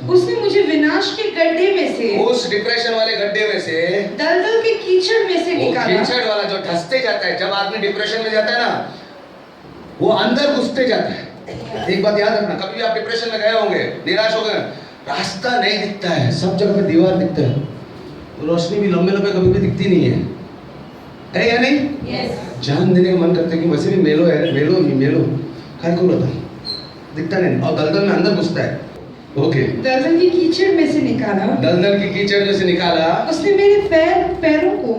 उसने मुझे विनाश के गड्ढे में से, उस डिप्रेशन वाले गड्ढे में से, दलदल के कीचड़ में से वो निकाला। कीचड़ वाला जो धंसते जाता है, जब आदमी डिप्रेशन में जाता है ना, वो अंदर घुसते जाता है। एक बात याद रखना, कभी भी आप डिप्रेशन में गए होंगे, निराश हो गए, रास्ता नहीं दिखता है, सब जगह पे दीवार दिखता है, रोशनी भी लंबे लंबे कभी भी दिखती नहीं है या नहीं? जान देने का मन करता है कि वैसे भी मेलो है, मेलो काय को होता दिखता नहीं, और दलदल में अंदर घुसता है। ओके, दलदल की कीचड़ में से निकाला, दलदल की कीचड़ में से निकाला। उसने मेरे पैरों को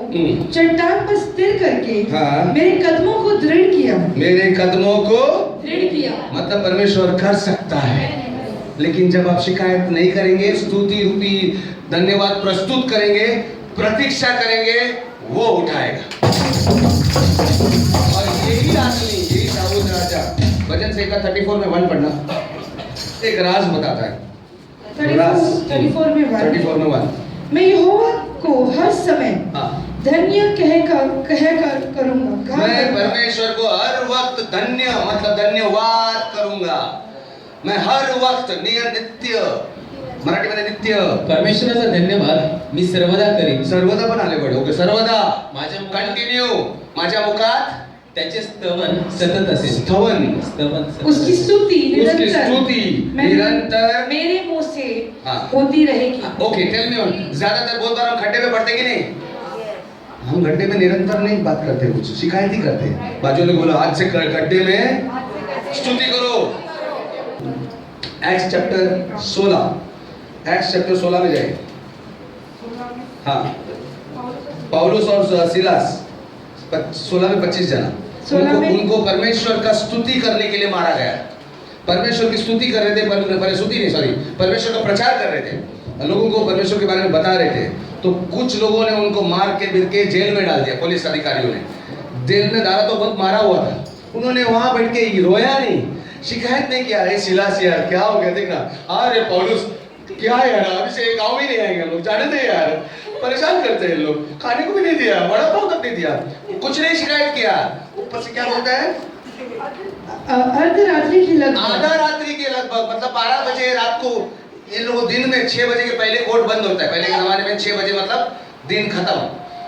चट्टान पर स्थिर करके हाँ, मेरे कदमों को दृढ़ किया। मेरे कदमों को दृढ़ किया मतलब परमेश्वर कर सकता है, लेकिन जब आप शिकायत नहीं करेंगे, स्तुति रूपी धन्यवाद प्रस्तुत करेंगे, प्रतीक्षा करेंगे, वो उठाएगा। और यही आदमी, यही दाऊद राजा, वचन संहिता 34 में 1 पढ़ना, एक राज बताता है। 34 में 1 मैं यहोवा को हर समय धन्य कहकर करूंगा। मैं परमेश्वर को हर वक्त धन्य मतलब धन्यवाद करूंगा। मैं हर वक्त नित्य, मराठीमध्ये नित्य, परमेश्वराचा धन्यवाद मी सर्वदा करीन। सर्वदा पण आले पडे। ओके, सर्वदा माझ्या कंटिन्यू, माझ्या मुखात त्याचे स्तवन सतत असेल। स्तवन उसकी स्तुति निरंतर मेरे मुंह से हाँ, होती रहेगी। Okay, tell me on. ज्यादातर बहुत बार हम खड्डे में पड़ते कि नहीं? हम गड्ढे में निरंतर नहीं बात करते, कुछ शिकायत ही करते हैं। बाजू ने बोला आज से गड्ढे में स्तुति करो। एक्ट्स चैप्टर 16 में जाइए। हाँ, पौलुस और सिलास 16 में 25 जना, उनको परमेश्वर का स्तुति करने के लिए मारा गया। परमेश्वर की स्तुति कर रहे थे, परमेश्वर का प्रचार कर रहे थे, लोगों को परमेश्वर के बारे में बता रहे थे। तो कुछ लोगों ने उनको मार के बिर के जेल में डाल दिया। पुलिस अधिकारियों ने जेल में डाला तो बहुत मारा हुआ था। उन्होंने वहां बैठ के रोया नहीं, शिकायत नहीं किया, अरे सिलास यार क्या हो गया देखना, अरे पौलुस क्या यार, अभी से गाँव ही नहीं आएंगे लोग, जाने दे यार, परेशान करते हैं लोग, खाने को भी नहीं दिया, बड़ा पाव तक नहीं दिया, कुछ नहीं शिकायत किया। ऊपर से क्या बोलता है? अर्धरात्रि के लगभग, आधा रात्रि के लगभग मतलब 12 बजे रात को। ये लोग दिन में 6 बजे के पहले कोर्ट बंद होता है। पहले के जमाने में 6 बजे मतलब दिन खत्म,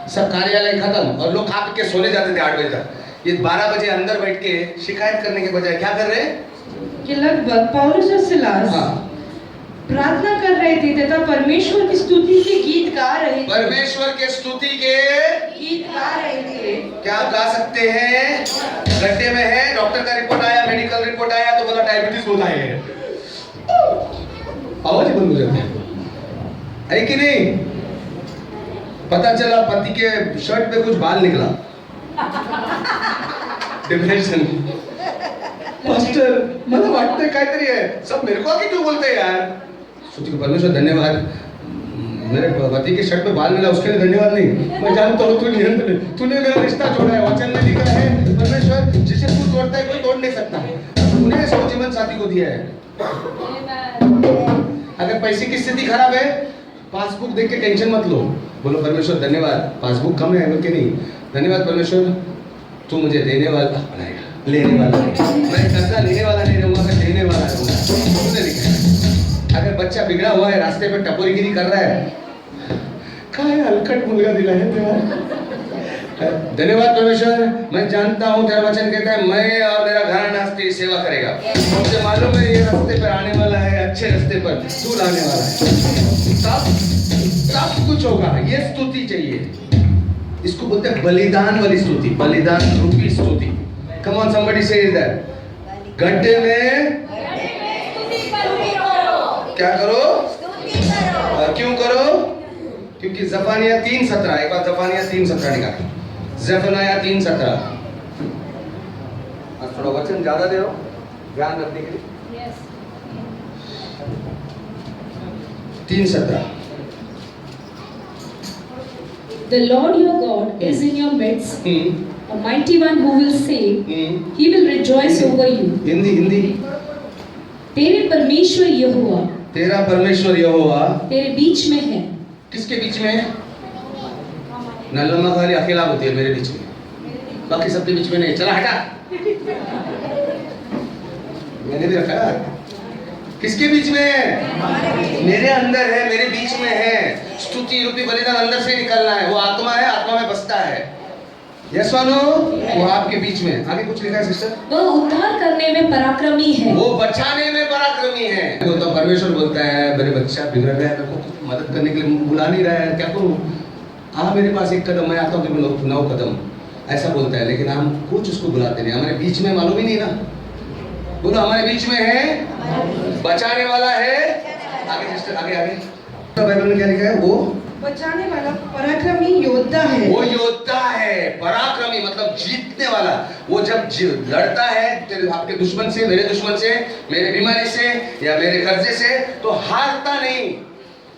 सब कार्यालय खत्म, और लोग खा के सोने जाते थे 8 बजे तक। ये 12 बजे अंदर बैठ के शिकायत करने के बजाय क्या कर रहे हैं? के लगभग पौलुस और सिलास प्रार्थना कर रहे थे तथा परमेश्वर की स्तुति के गीत गा रहे थे। परमेश्वर के स्तुति के गीत गा रहे थे। क्या गा सकते हैं? गड्ढे में है, डॉक्टर का रिपोर्ट आया, मेडिकल रिपोर्ट आया तो बोला डायबिटीज होता है, आवाज बंद हो जाती है कि नहीं? पता चला पति के शर्ट पे कुछ बाल निकला, डिप्रेशन। पास्टर मला वाटतंय काहीतरी आहे, सब मेरे को आके क्यों बोलते हैं यार? सोचिए परमेश्वर धन्यवाद, मेरे पति के शर्ट पे बाल मिला उसके लिए धन्यवाद नहीं, मैं जानता हूँ तू नियंत्रण है, तूने मेरा रिश्ता जोड़ा है। वचन में लिखा है परमेश्वर जिसे तू तोड़ता है कोई तोड़ नहीं सकता, तूने सौ जीवन साथी को दिया है। अगर पैसे की स्थिति खराब है, पासबुक देख के टेंशन मत लो, बोलो परमेश्वर धन्यवाद, पासबुक कम है बोल के नहीं, धन्यवाद परमेश्वर तू मुझे देने वाला बनाएगा, लेने वाला नहीं। मैं कर्जा लेने वाला नहीं रहूंगा, मैं देने वाला रहूंगा। तूने लिखा है। अगर बच्चा बिगड़ा हुआ है, रास्ते पे टपोरीगिरी कर रहा है, काय हलकट मुलगा दिला है तेरा, धन्यवाद परमेश्वर, मैं जानता हूँ तेरा वचन कहता है मैं और मेरा घराना तेरी सेवा करेगा। मुझे मालूम है ये रास्ते पर आने वाला है, अच्छे रास्ते पर तू लाने वाला है, सब कुछ होगा। ये स्तुति चाहिए, इसको बोलते हैं बलिदान वाली स्तुति, बलिदान रूपी स्तुति। Come on somebody say that. गड्ढे में क्या करो? और क्यों करो? क्योंकि जफानिया 3:17, एक बार जफानिया 3:17 निकाल, जफानिया 3:17। आज थोड़ा वचन ज्यादा दे रहा हूं ध्यान रखने के लिए। 3:17 The Lord your God is in your midst, a mighty one who will save. He will rejoice over you. Hindi तेरे परमेश्वर यहोवा, तेरा परमेश्वर यहोवा तेरे बीच में है। किसके बीच में है? नल्लमा खाली अकेला होती है मेरे बीच में, बाकी सबके बीच में नहीं। चला हटा, मैंने भी रखा। किसके बीच में है? मेरे अंदर है, मेरे बीच में है। स्तुति रूपी बलिदान अंदर से निकलना है, वो आत्मा है, आत्मा में बसता है। यस वालो, वो आपके बीच में। आगे कुछ लिखा है सिस्टर? वह उद्धार करने में पराक्रमी है, वो बचाने में पराक्रमी है। तो परमेश्वर बोलता है मेरे बच्चा बिगड़ गया है, मेरे को कुछ मदद करने के लिए बुला नहीं रहा है, क्या करूं? आ मेरे पास एक कदम, मैं आता हूँ 9 कदम, ऐसा बोलता है। लेकिन हम कुछ उसको बुलाते नहीं, हमारे बीच में मालूम ही नहीं ना। बोलो हमारे बीच में है, बचाने वाला है। आगे सिस्टर, आगे आगे बाइबल में क्या लिखा है? वो बचाने वाला पराक्रमी योद्धा है। वो योद्धा है, पराक्रमी मतलब जीतने वाला। वो जब लड़ता है तेरे आपके दुश्मन से, मेरे दुश्मन से, मेरे बीमारी से या मेरे कर्जे से, तो हारता नहीं,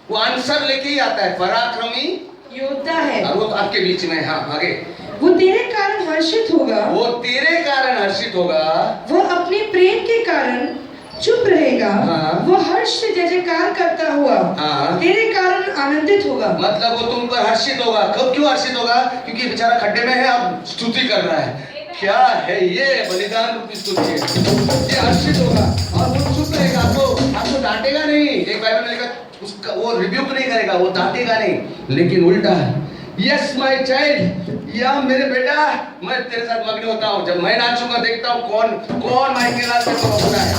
वो आंसर लेके ही आता है। पराक्रमी योद्धा है, और वो तो आपके बीच में। हाँ आगे। वो तेरे कारण हर्षित होगा, वो तेरे कारण हर्षित होगा, वो अपने प्रेम के कारण चुप रहेगा। हाँ। वो हर्ष से जय जयकार करता हुआ हाँ। तेरे कारण आनंदित होगा। मतलब वो तुम पर हर्षित होगा। कब क्यों हर्षित होगा? क्योंकि बेचारा खड्डे में है, अब स्तुति कर रहा है। क्या है ये? बलिदान रूपी स्तुति है। ये हर्षित होगा और वो चुप रहेगा, आपको डांटेगा नहीं। एक बाइबल में लिखा उसका वो रिब्यूक नहीं करेगा, वो डांटेगा नहीं, लेकिन उल्टा है। यस माय चाइल्ड, या मेरे बेटा, मैं तेरे साथ मग्न होता हूँ। जब मैं नाचूंगा देखता हूँ कौन माइकल लाल से होता है।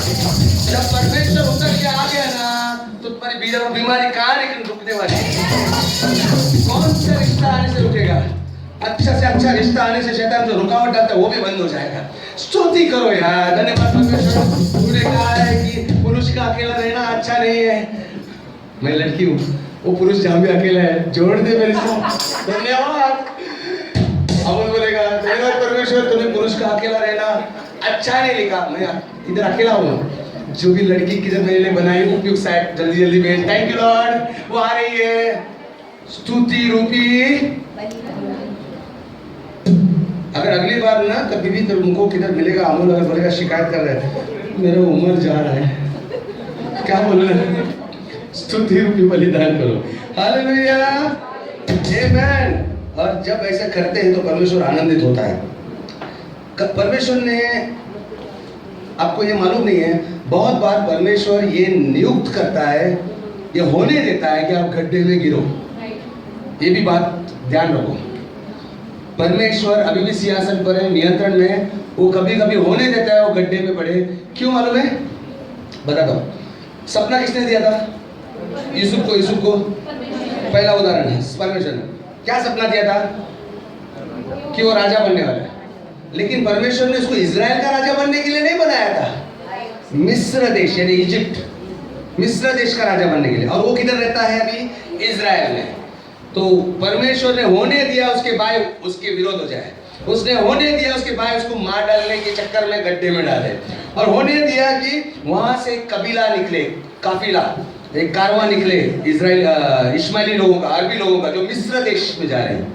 जब परमेश्वर उतर के आ गया ना, तो तुम्हारी बीमारी कहाँ लेकिन रुकने वाली है। कौन सा रिश्ता आने से रुकेगा? अच्छा से अच्छा रिश्ता आने से शैतान जो रुकावट डालता है वो भी बंद हो जाएगा। स्तुति करो यार, धन्यवाद परमेश्वर। तूने कहा है कि पुरुष का अकेला रहना अच्छा नहीं है। मैं लड़की हूँ, वो पुरुष जहाँ भी अकेला है जोड़ दे मेरे साथ। धन्यवाद। अमन बोलेगा धन्यवाद परमेश्वर, तूने पुरुष का अकेला रहना अच्छा नहीं लिखा। मैं इधर अकेला हूँ। जो भी लड़की की जब मेरे लिए बनाई उपयुक्त साइट जल्दी जल्दी भेज। थैंक यू लॉर्ड, वो आ रही है। स्तुति रूपी। अगर अगली बार ना कभी भी तुमको किधर मिलेगा, अमूल अगर बोलेगा शिकायत कर रहे हैं मेरा उम्र जा रहा है, क्या बोलना? स्तुति रूपी बलिदान करो। हालेलुया, आमेन। और जब ऐसा करते हैं तो परमेश्वर आनंदित होता है। परमेश्वर ने, आपको ये मालूम नहीं है, बहुत बार परमेश्वर ये नियुक्त करता है, ये होने देता है कि आप गड्ढे में गिरो। ये भी बात ध्यान रखो। परमेश्वर अभी भी सिंहासन पर है, नियंत्रण में है। वो कभी कभी होने देता है वो गड्ढे में पड़े। क्यों मालूम है? बताता हूँ। सपना किसने दिया था? यूसुफ को। पहला उदाहरण है परमेश्वर ने। क्या सपना दिया था? कि वो राजा बनने वाला है। लेकिन परमेश्वर ने उसको इजराइल का राजा बनने के लिए नहीं बनाया था। मिस्र देश यानी इजिप्ट, मिस्र देश का राजा बनने के लिए। और वो किधर रहता है अभी? इजराइल में। तो परमेश्वर ने होने दिया उसके भाई उसके विरोध हो जाए, उसने होने दिया उसके भाई उसको मार डालने के चक्कर में गड्ढे में डाले, और होने दिया कि वहां से कबीला निकले, काफिला, एक कारवां निकले इजराइल इस्माइली लोगों का, अरबी लोगों का, जो मिस्र देश में जा रहे हैं,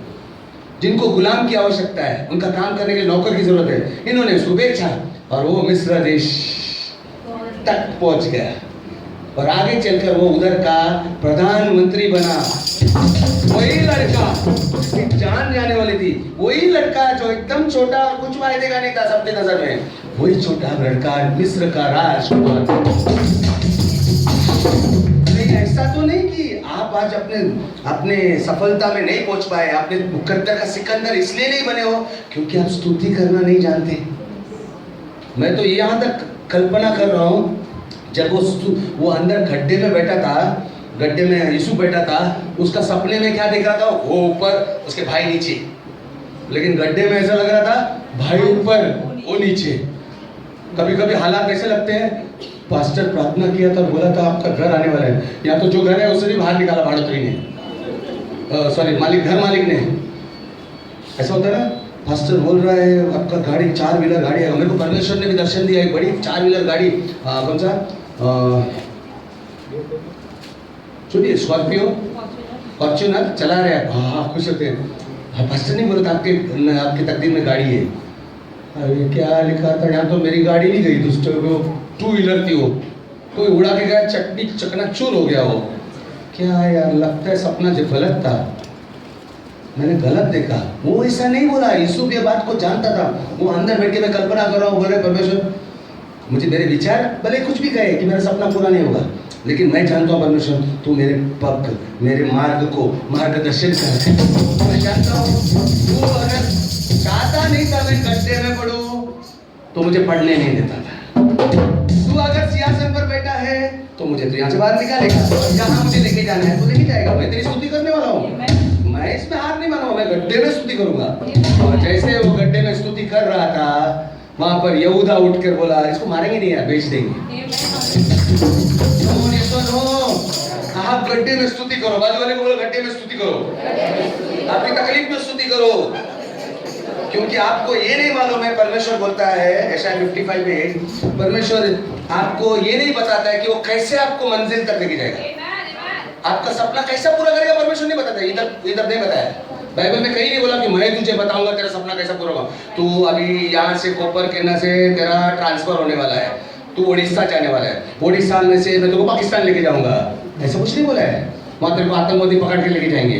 जिनको गुलाम की आवश्यकता है, उनका काम करने के लिए नौकर की जरूरत है। इन्होंने उसको बेचा और वो मिस्र देश तक पहुंच गया और आगे चलकर वो उधर का प्रधानमंत्री बना। वही लड़का जिसकी जान जाने वाली थी, वही लड़का जो एकदम छोटा और कुछ फायदे का नहीं था सबकी नजर में, वही छोटा लड़का मिस्र का राजकुमार। नहीं, ऐसा तो नहीं कि आप आज अपने सफलता में नहीं पहुंच पाए, आपने मुकद्दर का सिकंदर इसलिए नहीं बने हो क्योंकि आप स्तुति करना नहीं जानते। मैं तो यहाँ तक कल्पना कर रहा हूँ, जब वो अंदर गड्ढे में बैठा था, गड्ढे में यीशु बैठा था, उसका सपने में क्या देख रहा था? वो ऊपर, उसके भाई नीचे। लेकिन गड्ढे में ऐसा लग रहा था भाई ऊपर, वो नीचे। कभी कभी हालात ऐसे लगते हैं, पास्टर प्रार्थना किया था, बोला था आपका घर आने वाला है, या तो जो घर है उसे भी बाहर निकाला भाड़ोतरी ने, सॉरी मालिक, घर मालिक ने। ऐसा होता है ना, पास्टर बोल रहा है आपका गाड़ी 4 व्हीलर गाड़ी है। मेरे को परमेश्वर ने भी दर्शन दिया, एक बड़ी 4 व्हीलर गाड़ी, कौन सा सुनिए, स्कॉर्पियो फॉर्च्यूनर चला रहे हैं। हाँ, खुश होते हैं। पास्टर नहीं बोला था आपके तकदीर में गाड़ी है। अरे क्या लिखा था यहाँ, तो मेरी गाड़ी नहीं गई, दूसरे वो 2 व्हीलर थी, वो कोई उड़ा के गया, चटनी चकनाचूर हो गया वो। क्या यार, लगता है सपना जो गलत था, मैंने गलत देखा। वो ऐसा नहीं बोला, यीशु भी बात को जानता था। वो अंदर बैठ के मैं कल्पना कर रहा हूँ, बोल रहे परमेश्वर मुझे मेरे विचार भले कुछ भी कहे कि मेरा सपना पूरा नहीं होगा, लेकिन मैं जानता हूँ परमेश्वर तू मेरे पग, मेरे मार्ग को मार्गदर्शन कर। मैं जानता हूँ तू अगर चाहता नहीं था मैं गड्ढे में पढ़ूं तो मुझे पढ़ने नहीं देता था। तू अगर सिंहासन पर बैठा है तो मुझे तो यहाँ से बाहर निकालेगा, जहाँ मुझे लेके जाना है तो लेके जाएगा। मैं तेरी स्तुति करने वाला हूँ, मैं इसमें हार नहीं मानूंगा, मैं गड्ढे में स्तुति करूंगा। और जैसे वो गड्ढे में स्तुति कर रहा था, वहां पर यहूदा उठकर बोला इसको मारेंगे नहीं यार, बेच देंगे। आप गड्ढे में स्तुति करो, बाजू वाले को बोलो गड्ढे में स्तुति करो, आपकी तकलीफ में स्तुति करो, क्योंकि आपको ये नहीं मालूम है। परमेश्वर बोलता है यशायाह 55 में, परमेश्वर आपको ये नहीं बताता है कि वो कैसे आपको मंजिल तक लेके जाएगा, आपका सपना कैसा पूरा करेगा, परमेश्वर नहीं बताता। इधर नहीं बताया, बाइबल में कहीं नहीं बोला कि मैं तुझे बताऊंगा तेरा सपना कैसा पूरा होगा। तू अभी यहाँ से कोपर केना से तेरा ट्रांसफर होने वाला है, तू उड़ीसा जाने वाला है, उड़ीसा में से मैं तुमको पाकिस्तान लेके जाऊंगा, ऐसा कुछ नहीं बोला है। वहां तेरे को आतंकवादी पकड़ के लेके जाएंगे,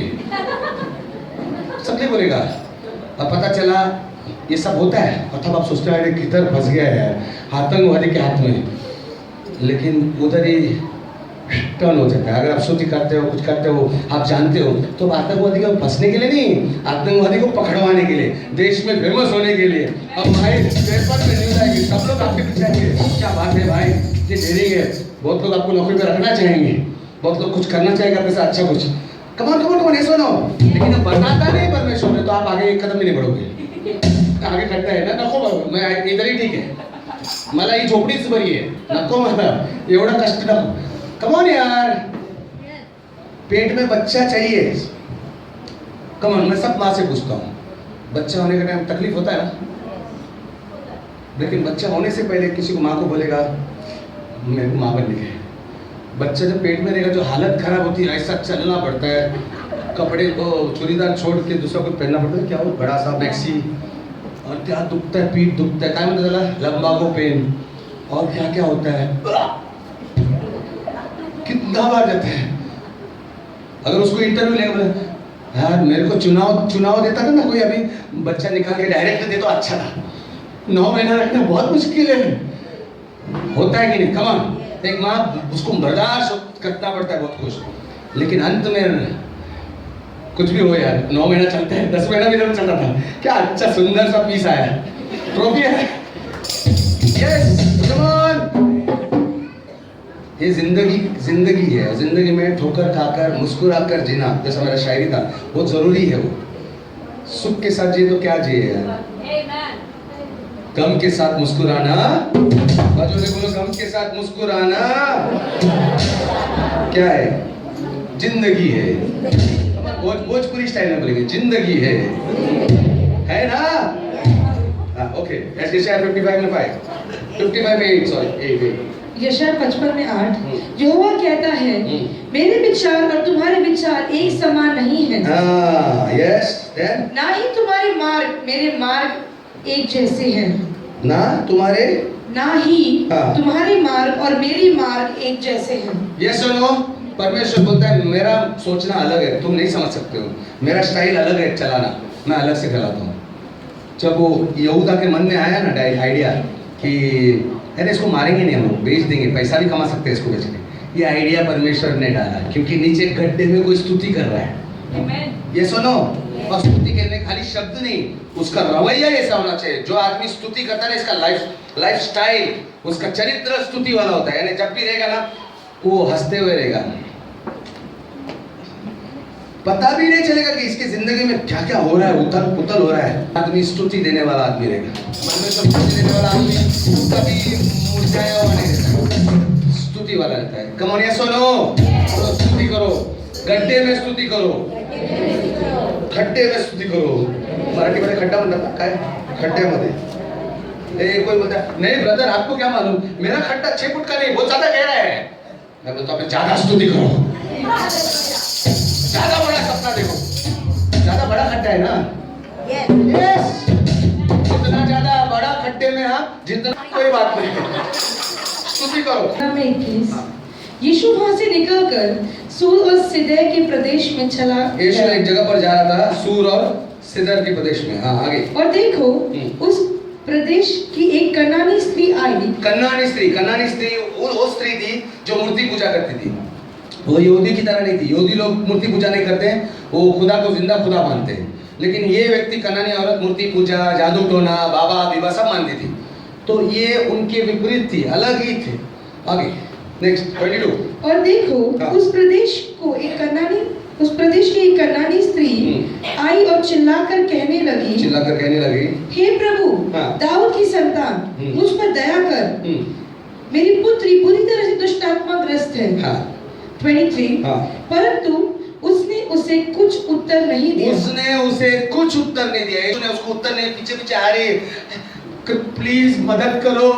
सब नहीं बोलेगा। अब पता चला ये सब होता है, और तब आप सोचते हैं किधर फंस गया है आतंकवादी के हाथ में, लेकिन उधर ही टर्न हो जाता है। अगर आप स्तुति करते हो, कुछ करते हो, आप जानते हो, तो आतंकवादी को फंसने के लिए नहीं, आतंकवादी को पकड़वाने के लिए, देश में फेमस होने के लिए। अब भाई पेपर में न्यूज आएगी, सब लोग आपके पीछे आएंगे, क्या बात है भाई, ये डेयरिंग है, बहुत लोग आपको नौकरी पर रखना चाहेंगे, बहुत लोग कुछ करना चाहेंगे आपके साथ अच्छा कुछ। कमान ऐसा ना हो, लेकिन अब बताता नहीं परमेश्वर ने, तो आप आगे एक कदम भी नहीं बढ़ोगे। आगे करता है ना, नको मैं इधर ही ठीक है, मला ही झोपडीच बरी आहे, नको मला एवढा कष्ट नको। कमॉन यार, पेट में बच्चा चाहिए। कमॉन, मैं सब माँ से पूछता हूँ, बच्चा होने के टाइम तकलीफ होता है ना, लेकिन बच्चा होने से पहले किसी को माँ को बोलेगा मेरे को माँ बनने के। बच्चा जब पेट में रहेगा जो हालत खराब होती है, ऐसा चलना पड़ता है, कपड़े को चूड़ीदार छोड़ के दूसरा को पहनना पड़ता है, क्या वो बड़ा सा मैक्सी, और क्या दुखता है, पीठ दुखता है, क्या मतलब चला लंबागो पेन, और क्या क्या होता है, कितना बार जाता है। अगर उसको इंटरव्यू लेगा बोले यार मेरे को चुनाव देता था ना कोई, अभी बच्चा निकाल के डायरेक्ट दे तो अच्छा था, 9 महीना रखना बहुत मुश्किल है, होता है कि नहीं। कमान, एक माँ उसको बर्दाश्त करना पड़ता है बहुत कुछ, लेकिन अंत में कुछ भी हो यार, 9 महीना चलता है, 10 महीना भी नहीं चलता था, क्या अच्छा सुंदर सा पीस आया, ट्रॉफी है। Yes, come on. ये जिंदगी है, जिंदगी में ठोकर खाकर मुस्कुराकर जीना, जैसा मेरा शायरी था, बहुत जरूरी है। वो सुख के साथ जिए तो क्या जिए यार, गम के साथ मुस्कुराना, बाजू से बोलो गम के साथ मुस्कुराना क्या है, जिंदगी है। भोजपुरी स्टाइल में बोलेंगे जिंदगी है ना। हाँ ओके, यशायाह 55 में 5, 55 में 8, सॉरी 8 यशायाह 55 में 8 यहोवा कहता है मेरे विचार और तुम्हारे विचार एक समान नहीं है, यस, देन ना ही तुम्हारे मार्ग मेरे मार्ग एक जैसे हैं, ना तुम्हारे ना ही हाँ। तुम्हारे मार्ग और मेरे मार्ग एक जैसे हैं। ये सुनो, परमेश्वर बोलता है मेरा सोचना अलग है, तुम नहीं समझ सकते हो, मेरा स्टाइल अलग है चलाना, मैं अलग से चलाता हूँ। जब वो यहूदा के मन में आया ना आइडिया कि अरे इसको मारेंगे नहीं, हम लोग बेच देंगे, पैसा भी कमा सकते हैं इसको बेच के, ये आइडिया परमेश्वर ने डाला क्योंकि नीचे गड्ढे में कोई स्तुति कर रहा है। ये सुनो, और स्तुति करने खाली शब्द नहीं, उसका रवैया ऐसा होना चाहिए। जो आदमी स्तुति करता है ना, इसका लाइफ स्टाइल, उसका चरित्र स्तुति वाला होता है, यानी जब भी रहेगा ना वो हंसते हुए रहेगा, पता भी नहीं चलेगा कि इसकी जिंदगी में क्या क्या हो रहा है, उथल पुथल हो रहा है। आदमी स्तुति देने वाला आदमी रहेगा, परमेश्वर स्तुति देने वाला आदमी कभी मुरझाया हुआ नहीं रहता, स्तुति वाला रहता है। कम ऑन, ये सुनो, तो स्तुति करो, गड्ढे में स्तुति करो, खड्डे में स्तुति करो। मराठी मध्ये खड्डा म्हणतात काय, खड्ड्यामध्ये कोई बोलता नहीं ब्रदर आपको क्या मालूम, मेरा खड्डा 6 फुट का नहीं, बहुत ज्यादा गहरा है। मैं बोलता हूँ ज्यादा स्तुति करो, ज्यादा बड़ा सपना देखो, ज्यादा बड़ा खड्डा है ना, यस, जितना ज्यादा बड़ा खड्डे में आप जितना, कोई बात नहीं, स्तुति करो। में 21 यीशु वहां से निकलकर सूर और सिदे के प्रदेश में चला यीशु गया। एक जगह पर जा रहा था, सूर और सिदर के प्रदेश में। हाँ, आगे। और देखो उस प्रदेश की एक कनानी स्त्री आई। कनानी स्त्री वो स्त्री थी जो मूर्ति पूजा करती थी। वो यहूदी की तरह नहीं थी, यहूदी लोग मूर्ति पूजा नहीं करते हैं, वो खुदा को जिंदा खुदा मानते हैं। लेकिन ये व्यक्ति कनानी औरत मूर्ति पूजा, जादू टोना, बाबा बीबा सब मानती थी, तो ये उनके विपरीत थी, अलग ही थे। आगे नेक्स्ट 22। और देखो हाँ। उस प्रदेश की एक कनानी स्त्री आई और चिल्लाकर कहने लगी, हे प्रभु, हाँ। दाऊद की संतान, मुझ पर दया कर, मेरी पुत्री बुरी तरह से दुष्ट आत्मा ग्रस्त है। हाँ। 23 हाँ। परंतु उसने उसे कुछ उत्तर नहीं दिया। उसने उसको उत्तर नहीं, पीछे आ रही, प्लीज मदद करो,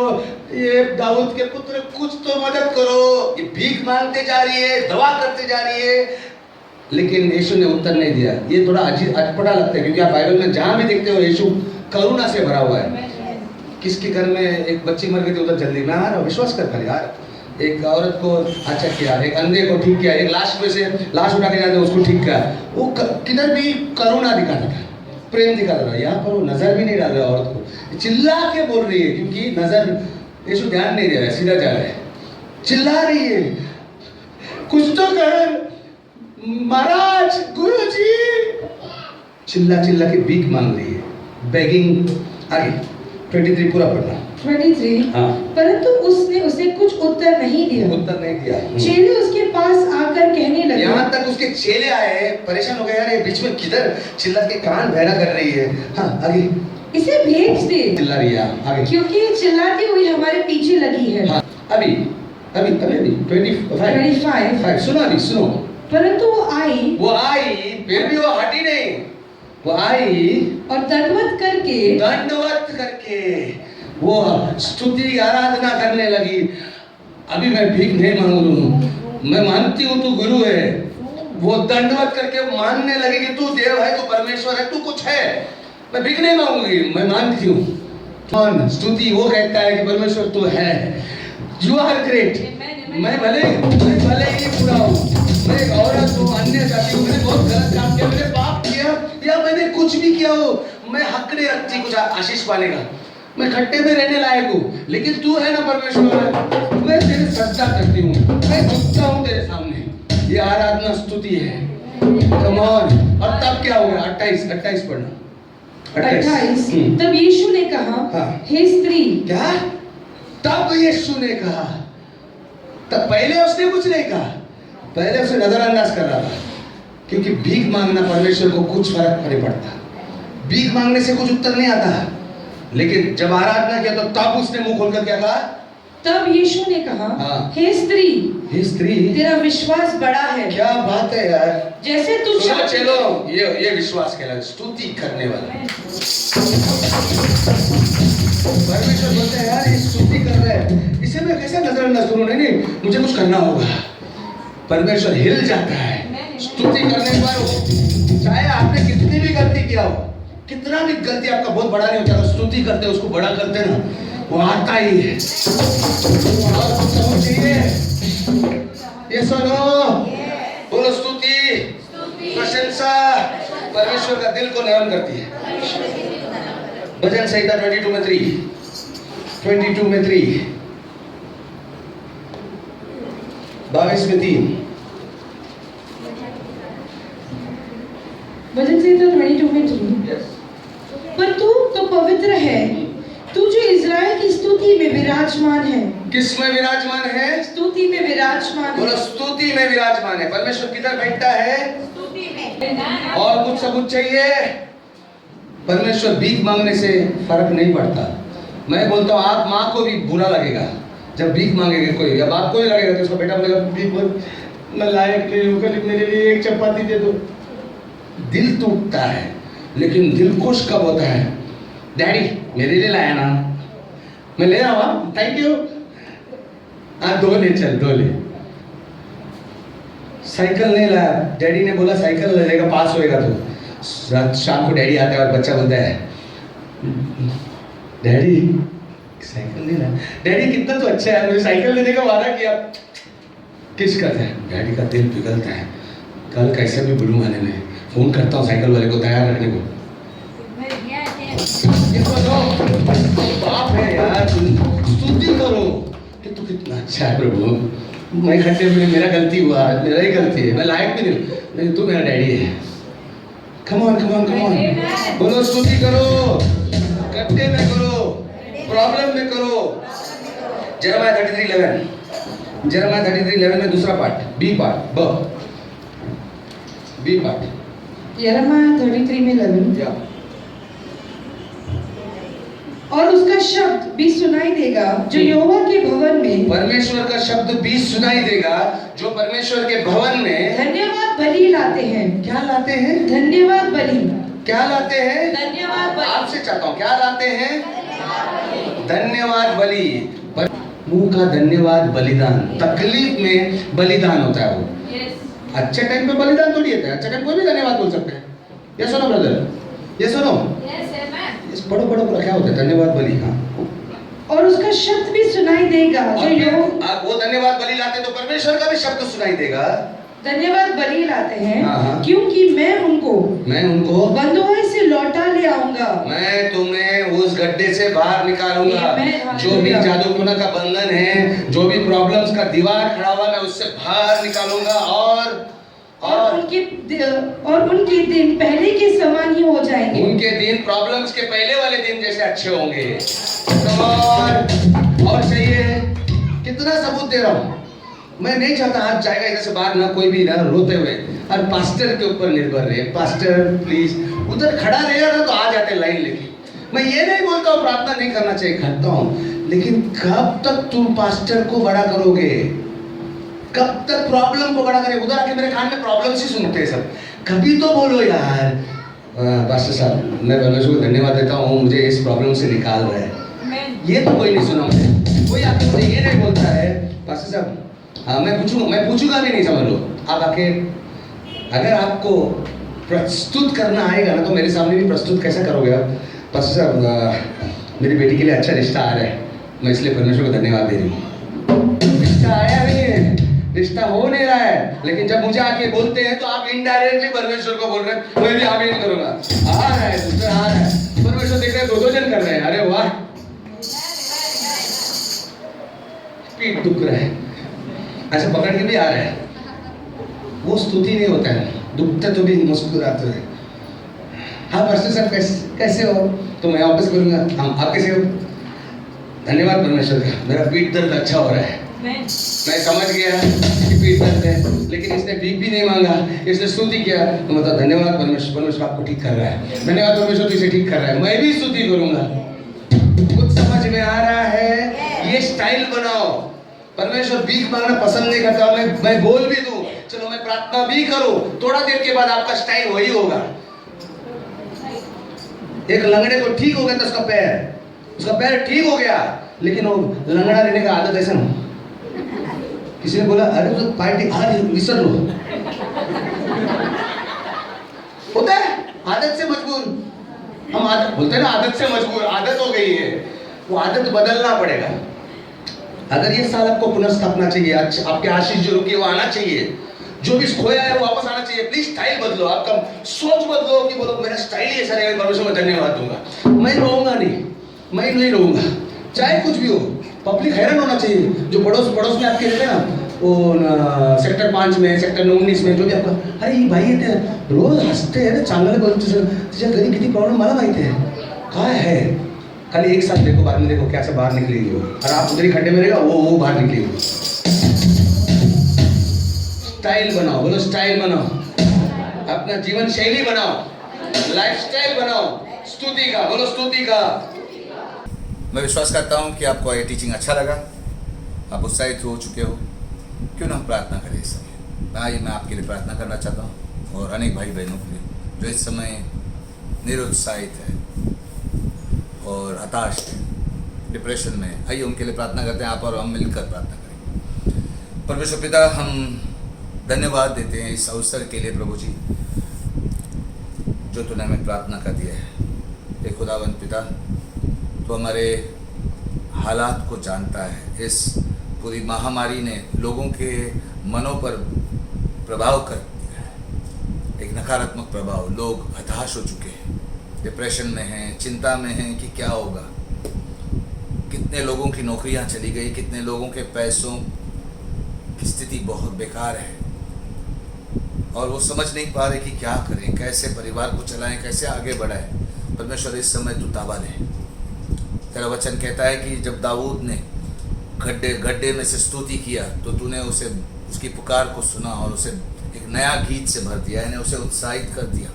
ये दाऊद के पुत्र, कुछ तो मदद करो। ये भीख मांगते जा रही है, दवा करते जा रही है, लेकिन यीशु ने उत्तर नहीं दिया। ये थोड़ा अटपटा लगता है क्योंकि आप बाइबल में जहां भी देखते हो यीशु करुणा से भरा हुआ है। किसके घर में एक बच्ची मर गई थी, उधर जल्दी में आ रहा, विश्वास कर पा यार, एक औरत को अच्छा किया, एक अंधे को ठीक किया, एक लाश में से लाश उठा के जाते उसको ठीक किया। वो किधर भी करुणा दिखाता था, प्रेम दिखाता था। यहाँ पर वो नजर भी नहीं डाल रहा औरत को, चिल्ला के बोल रही है क्योंकि नजर यीशु ध्यान नहीं दे रहा है, सीधा जा रहा है, चिल्ला रही है, कुछ तो कर महाराज, गुरुजी, चिल्ला चिल्ला के भीख मांग रही है, बेगिंग। आगे 23 पूरा पढ़ना। 23 हाँ। परंतु उसने उसे कुछ उत्तर नहीं दिया। चेले उसके पास आकर कहने लगे, यहाँ तक उसके चेले आए, परेशान हो गए, यार ये बीच में किधर चिल्ला के कान बहरा कर रही है। हाँ, आगे। इसे भेज दे, चिल्ला रही है, आगे, क्योंकि ये चिल्लाती हुई हमारे पीछे लगी है। हाँ, अभी 25 सुनो, अभी सुनो। परंतु वो आई, फिर भी वो हटी नहीं, वो आई और दंडवत करके वो स्तुति आराधना करने लगी। अभी मैं भीख नहीं मांगू, मैं मानती हूँ तू गुरु है। वो दंडवत करके मानने लगी कि तू देव है, तू परमेश्वर है, तू कुछ है, मैं भीख नहीं मांगूंगी, मैं मानती हूँ। स्तुति वो कहता है कि परमेश्वर तू है, यू आर ग्रेट। मैं भले ही पूरा हूँ, मैं एक औरत हूँ, अन्य जाति हूँ, मैंने बहुत गलत काम किया, मैंने पाप किया या मैंने कुछ भी किया हो, मैं हक नहीं रखती कुछ आशीष पाने का, मैं खट्टे में रहने लायक हूँ, लेकिन तू है ना परमेश्वर, मैं तेरी श्रद्धा करती हूँ, मैं झुकता हूँ तेरे सामने। ये आराधना स्तुति है। Come on. और तब क्या हो गया? 28 पढ़ना। 28 तब यीशु ने कहा, हाँ। हे स्त्री। क्या? तब यीशु ने कहा, तब पहले उसने कुछ नहीं कहा, पहले उसे नजरअंदाज कर रहा था क्योंकि भीख मांगना परमेश्वर को कुछ फर्क नहीं पड़ता, भीख मांगने से कुछ उत्तर नहीं आता। लेकिन जब आराधना किया तो तब उसने मुंह खोलकर क्या कहा? तब यीशु ने कहा, हाँ। हे स्त्री, ये स्त्री, तेरा विश्वास बड़ा है। क्या बात है यार। जैसे तू सुनो चलो, ये विश्वास कहलाता है, स्तुति करने वाला। परमेश्वर बोलते हैं यार ये स्तुति कर रहे हैं, इसे मैं कैसे नजरअंदाज करूं? नहीं मुझे कुछ करना होगा। परमेश्वर हिल जाता है स्तुति करने पर। चाहे आपने कितनी भी गलती किया हो, कितना भी गलती आपका बहुत बड़ा नहीं होता, स्तुति करते उसको बड़ा करते ना, वो आता ही है। और कुछ समझ चाहिए? ये सुनो, बोलो स्तुति, प्रशंसा परमेश्वर का दिल को नरम करती है। भजन संहिता 22 में 3, 22 में 3, 22 में 3। भजन संहिता 22 में 3। पर तू तो पवित्र है, तू जो इज़राइल की स्तुति में विराजमान है। किस में विराजमान है? स्तुति में विराजमान बोलो है। स्तुति में विराजमान है। परमेश्वर किधर बैठता है? स्तुति में। और कुछ सबूत चाहिए? परमेश्वर भीख मांगने से फर्क नहीं पड़ता। मैं बोलता हूँ आप माँ को भी बुरा लगेगा जब भीख मांगेगा कोई, या बाप को ही लगेगा तो उसका बेटा बोलेगा भीख मैं लायक नहीं हूँ, मेरे लिए एक चपाती दे दो। दिल टूटता है, लेकिन दिल खुश कब होता है? डैडी मेरे लिए लाया ना, मैं ले रहा हूँ, थैंक यू। आप दो ले, चल दो ले। साइकिल नहीं लाया, डैडी ने बोला साइकिल ले लेगा, पास होएगा तो। रात शाम को डैडी आता है और बच्चा बोलता है डैडी साइकिल नहीं लाया। डैडी कितना तो अच्छा है, मुझे साइकिल लेने का वादा किया। किस करता है? डैडी का दिल पिघलता है, कल कैसे भी बुलू आने में फोन करता हूँ साइकिल वाले को तैयार रखने को। बाप है यार, स्तुति करो कि तू कितना अच्छा है प्रभु। मैं खड्डे में, मेरा गलती हुआ, मेरा ही गलती है, मैं लायक भी नहीं, लेकिन तू मेरा डैडी है। Come on come on come on, बोलो स्तुति करो, गड्ढे में करो, प्रॉब्लम में करो। जेरेमाया 33:11, जेरेमाया 33:11 में दूसरा part, B part, B part, यिर्मयाह 33 में 11। या और उसका शब्द भी सुनाई देगा जो यहोवा के भवन में, परमेश्वर का शब्द भी सुनाई देगा जो परमेश्वर के भवन में धन्यवाद बलि लाते हैं। क्या लाते हैं? धन्यवाद बलि। क्या लाते हैं? धन्यवाद बलि। आपसे चाहता हूँ, क्या लाते हैं? धन्यवाद बलि। मुंह का धन्यवाद बलिदान, तकलीफ में बलिदान होता है वो। अच्छे टाइम पे बलिदान थोड़ी होता है, अच्छे टाइम कोई भी धन्यवाद बोल सकते हैं। ये सुनो ब्रदर, ये सुनो, पढ़ो पढ़ो पढ़ो, क्या होता है धन्यवाद बलि? हाँ, और उसका शब्द भी सुनाई देगा जो आप वो धन्यवाद बलि लाते तो परमेश्वर का भी शब्द सुनाई देगा। धन्यवाद बलि लाते हैं, हाँ। क्योंकि मैं उनको बंधुआई से लौटा ले आऊंगा। मैं तुम्हें उस गड्ढे से बाहर निकालूंगा। जो भी जादूटोना का बंधन है, जो भी प्रॉब्लम्स का दीवार खड़ा हुआ, मैं उससे बाहर निकालूंगा। और उनके दिन पहले के समान ही हो जाएंगे। उनके दिन प्रॉब्लम्स के पहले वाले दिन जैसे अच्छे होंगे। और चाहिए? कितना सबूत दे रहा हूँ। मैं नहीं चाहता आज जाएगा इधर से बाहर ना कोई भी ना रोते हुए और पास्टर के ऊपर निर्भर रहे। पास्टर प्लीज, उधर खड़ा रहेगा ना तो आ जाते लाइन लेके। मैं ये नहीं बोलता हूँ प्रार्थना नहीं करना चाहिए, करता हूँ, लेकिन कब तक तुम पास्टर को बड़ा करोगे? कब तक प्रॉब्लम को बड़ा करें? उधर आके मेरे कान में प्रॉब्लम्स ही सुनते हैं सब। कभी तो बोलो यार पास्टर साहब, मैं परमेश्वर को धन्यवाद देता हूँ मुझे इस प्रॉब्लम से निकाल रहा है। ये तो कोई नहीं सुना मुझे। कोई आके मुझे ये नहीं बोलता है पास्टर साहब, हाँ मैं पूछूंगा भी नहीं, समझ लो। आप आके अगर आपको प्रस्तुत करना आएगा ना तो मेरे सामने भी प्रस्तुत कैसा करोगे आप? पास्टर साहब मेरी बेटी के लिए अच्छा रिश्ता आ रहा है, मैं इसलिए परमेश्वर को धन्यवाद दे रही हूँ। रिश्ता आया नहीं है, रिश्ता हो नहीं रहा है, लेकिन जब मुझे आके बोलते हैं तो आप इनडायरेक्टली परमेश्वर को बोल रहे हैं, मैं भी आमीन करूंगा। आ रहा है दूसरा, आ रहा है, परमेश्वर देख रहे हैं, दो जन कर रहे हैं। अरे वाह, पीठ दुख रहा है, ऐसे पकड़ के भी आ रहा है। वो स्तुति नहीं होता है, दुखता तो भी मुस्कुराते हैं। हाँ पास्टर साहब कैसे हो? तो मैं वापस करूंगा, हम आप कैसे हो? धन्यवाद परमेश्वर का, मेरा पीठ दर्द अच्छा हो रहा है। मैं समझ गया कि पीठ दर्द है, लेकिन इसने भीख भी नहीं मांगा, इसने स्तुति किया तो मतलब धन्यवाद परमेश्वर, परमेश्वर आपको ठीक कर रहा है। धन्यवाद परमेश्वर, इसे ठीक कर रहा है, मैं भी स्तुति करूंगा। कुछ समझ में आ रहा है? ये स्टाइल बनाओ। परमेश्वर भीख मांगना पसंद नहीं करता। मैं बोल भी दूं, चलो मैं प्रार्थना भी करूं, थोड़ा देर के बाद आपका स्टाइल वही होगा। एक लंगड़े को ठीक हो गया था उसका पैर ठीक हो गया, लेकिन वो लंगड़ा रहने का आदत ऐसा ना। किसी ने बोला अरे तो पार्टी आज विसर लो, होता है आदत से मजबूर। हम आदत बोलते हैं ना, आदत से मजबूर, आदत हो गई है, वो आदत बदलना पड़ेगा। अगर ये साल आपको पुनर्स्थापना चाहिए, आपके आशीष जो रुकी है वो आना चाहिए, जो भी खोया है वो वापस आना चाहिए। प्लीज स्टाइल बदलो, आपका सोच बदलो कि बोलो मेरा स्टाइल ही ऐसा रहेगा, परमेश्वर में धन्यवाद दूंगा। मैं रहूंगा नहीं रहूंगा, चाहे कुछ भी हो। पब्लिक हैरान होना चाहिए, जो पड़ोस में आपके रहते हैं ना, वो सेक्टर 5 में, सेक्टर 19 में, जो भी आपका, अरे ये भाई येते रोज हसते हैं ना, चांगले बोलते तुझ्या घरी किती प्रॉब्लेम मला माहिती है काय है। खाली एक साथ देखो, बाद में देखो क्या से बाहर निकलेगी वो, और आप उधर ही खड्डे में रहेगा, वो बाहर निकलेगी। स्टाइल बनाओ, बोलो स्टाइल बनाओ, अपना जीवन शैली बनाओ, लाइफस्टाइल बनाओ, स्तुति का, बोलो स्तुति का। मैं विश्वास करता हूँ कि आपको ये टीचिंग अच्छा लगा, आप उत्साहित हो चुके हो। क्यों ना हम प्रार्थना करें इस समय। आइए मैं आपके लिए प्रार्थना करना चाहता हूँ और अनेक भाई बहनों के लिए जो इस समय निरुत्साहित है और हताश है, डिप्रेशन में। आइए उनके लिए प्रार्थना करते हैं, आप और हम मिलकर प्रार्थना करेंगे। परमेश्वर पिता, हम धन्यवाद देते हैं इस अवसर के लिए प्रभु जी, जो तूने हमें प्रार्थना कर दिया है। हे खुदावंत पिता, तो हमारे हालात को जानता है। इस पूरी महामारी ने लोगों के मनों पर प्रभाव कर दिया है, एक नकारात्मक प्रभाव। लोग हताश हो चुके हैं, डिप्रेशन में हैं, चिंता में हैं कि क्या होगा। कितने लोगों की नौकरियां चली गई, कितने लोगों के पैसों की स्थिति बहुत बेकार है और वो समझ नहीं पा रहे कि क्या करें, कैसे परिवार को चलाएं, कैसे आगे बढ़ाएं। परमेश्वर इस समय तू ताबा ले। तेरा वचन कहता है कि जब दाऊद ने गड्ढे में से स्तुति किया तो तूने उसे, उसकी पुकार को सुना और उसे एक नया गीत से भर दिया, यानी उसे उत्साहित कर दिया।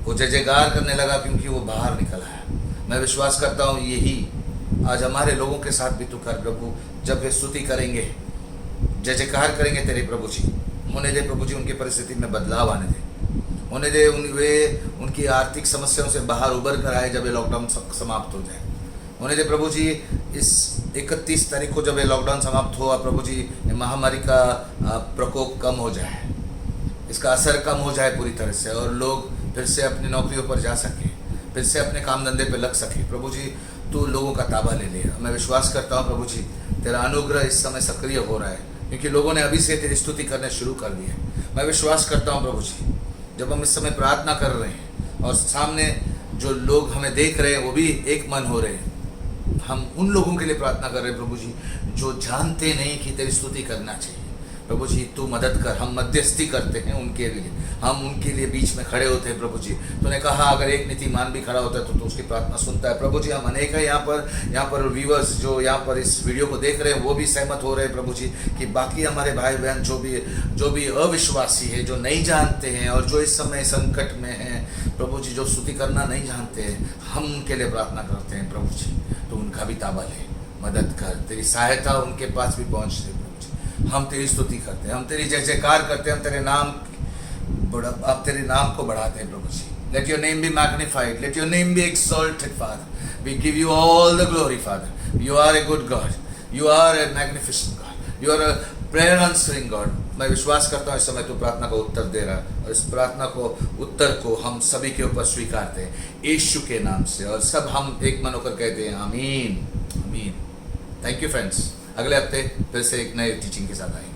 वो जय जयकार करने लगा क्योंकि वो बाहर निकल आया। मैं विश्वास करता हूँ यही आज हमारे लोगों के साथ भी तू कर प्रभु। जब वे स्तुति करेंगे, जय जयकार करेंगे तेरे प्रभु जी, होने दे प्रभु जी उनकी परिस्थिति में बदलाव आने दे, होने दे वे उनकी आर्थिक समस्याओं से बाहर उबर कर आए जब ये लॉकडाउन समाप्त हो जाए। होने दे प्रभु जी इस 31 तारीख को जब ये लॉकडाउन समाप्त हुआ प्रभु जी, महामारी का प्रकोप कम हो जाए, इसका असर कम हो जाए पूरी तरह से और लोग फिर से अपनी नौकरियों पर जा सके, फिर से अपने काम धंधे पर लग सके। प्रभु जी तू लोगों का ताबा ले ले। मैं विश्वास करता हूँ प्रभु जी तेरा अनुग्रह इस समय सक्रिय हो रहा है क्योंकि लोगों ने अभी से तेरी स्तुति करने शुरू कर दी है। मैं विश्वास करता हूँ प्रभु जी जब हम इस समय प्रार्थना कर रहे हैं और सामने जो लोग हमें देख रहे हैं वो भी एक मन हो रहे हैं, हम उन लोगों के लिए प्रार्थना कर रहे हैं प्रभु जी जो जानते नहीं कि तेरी स्तुति करना चाहिए। प्रभु जी तू मदद कर, हम मध्यस्थी करते हैं उनके लिए, हम उनके लिए बीच में खड़े होते हैं प्रभु जी। तूने कहा अगर एक नीतिमान भी खड़ा होता है तो तू उसकी प्रार्थना सुनता है। प्रभु जी हम अनेक है यहाँ पर व्यूअर्स जो यहाँ पर इस वीडियो को देख रहे हैं वो भी सहमत हो रहे हैं प्रभु जी कि बाकी हमारे भाई बहन जो भी अविश्वासी है, जो नहीं जानते हैं और जो इस समय संकट में हैं प्रभु जी, जो स्तुति करना नहीं जानते हैं, हम उनके लिए प्रार्थना करते हैं प्रभु जी। तो उनका भी ताबा ले, मदद कर, तेरी सहायता उनके पास भी पहुँच दे प्रभु जी। हम तेरी स्तुति करते हैं, हम तेरी जय जयकार करते हैं, हम तेरे नाम को बढ़ाते हैं प्रभु जी। Let your name be magnified, let your name be exalted Father. We give you all the glory Father. You are a good God, you are a magnificent God, you are a prayer answering God. मैं विश्वास करता हूँ इस समय तू प्रार्थना को उत्तर दे रहा है और इस प्रार्थना को उत्तर को हम सभी के ऊपर स्वीकारते हैं यीशु के नाम से और सब हम एक मन होकर कहते हैं आमीन आमीन। थैंक यू फ्रेंड्स, अगले हफ्ते फिर से एक नए टीचिंग के साथ आएंगे।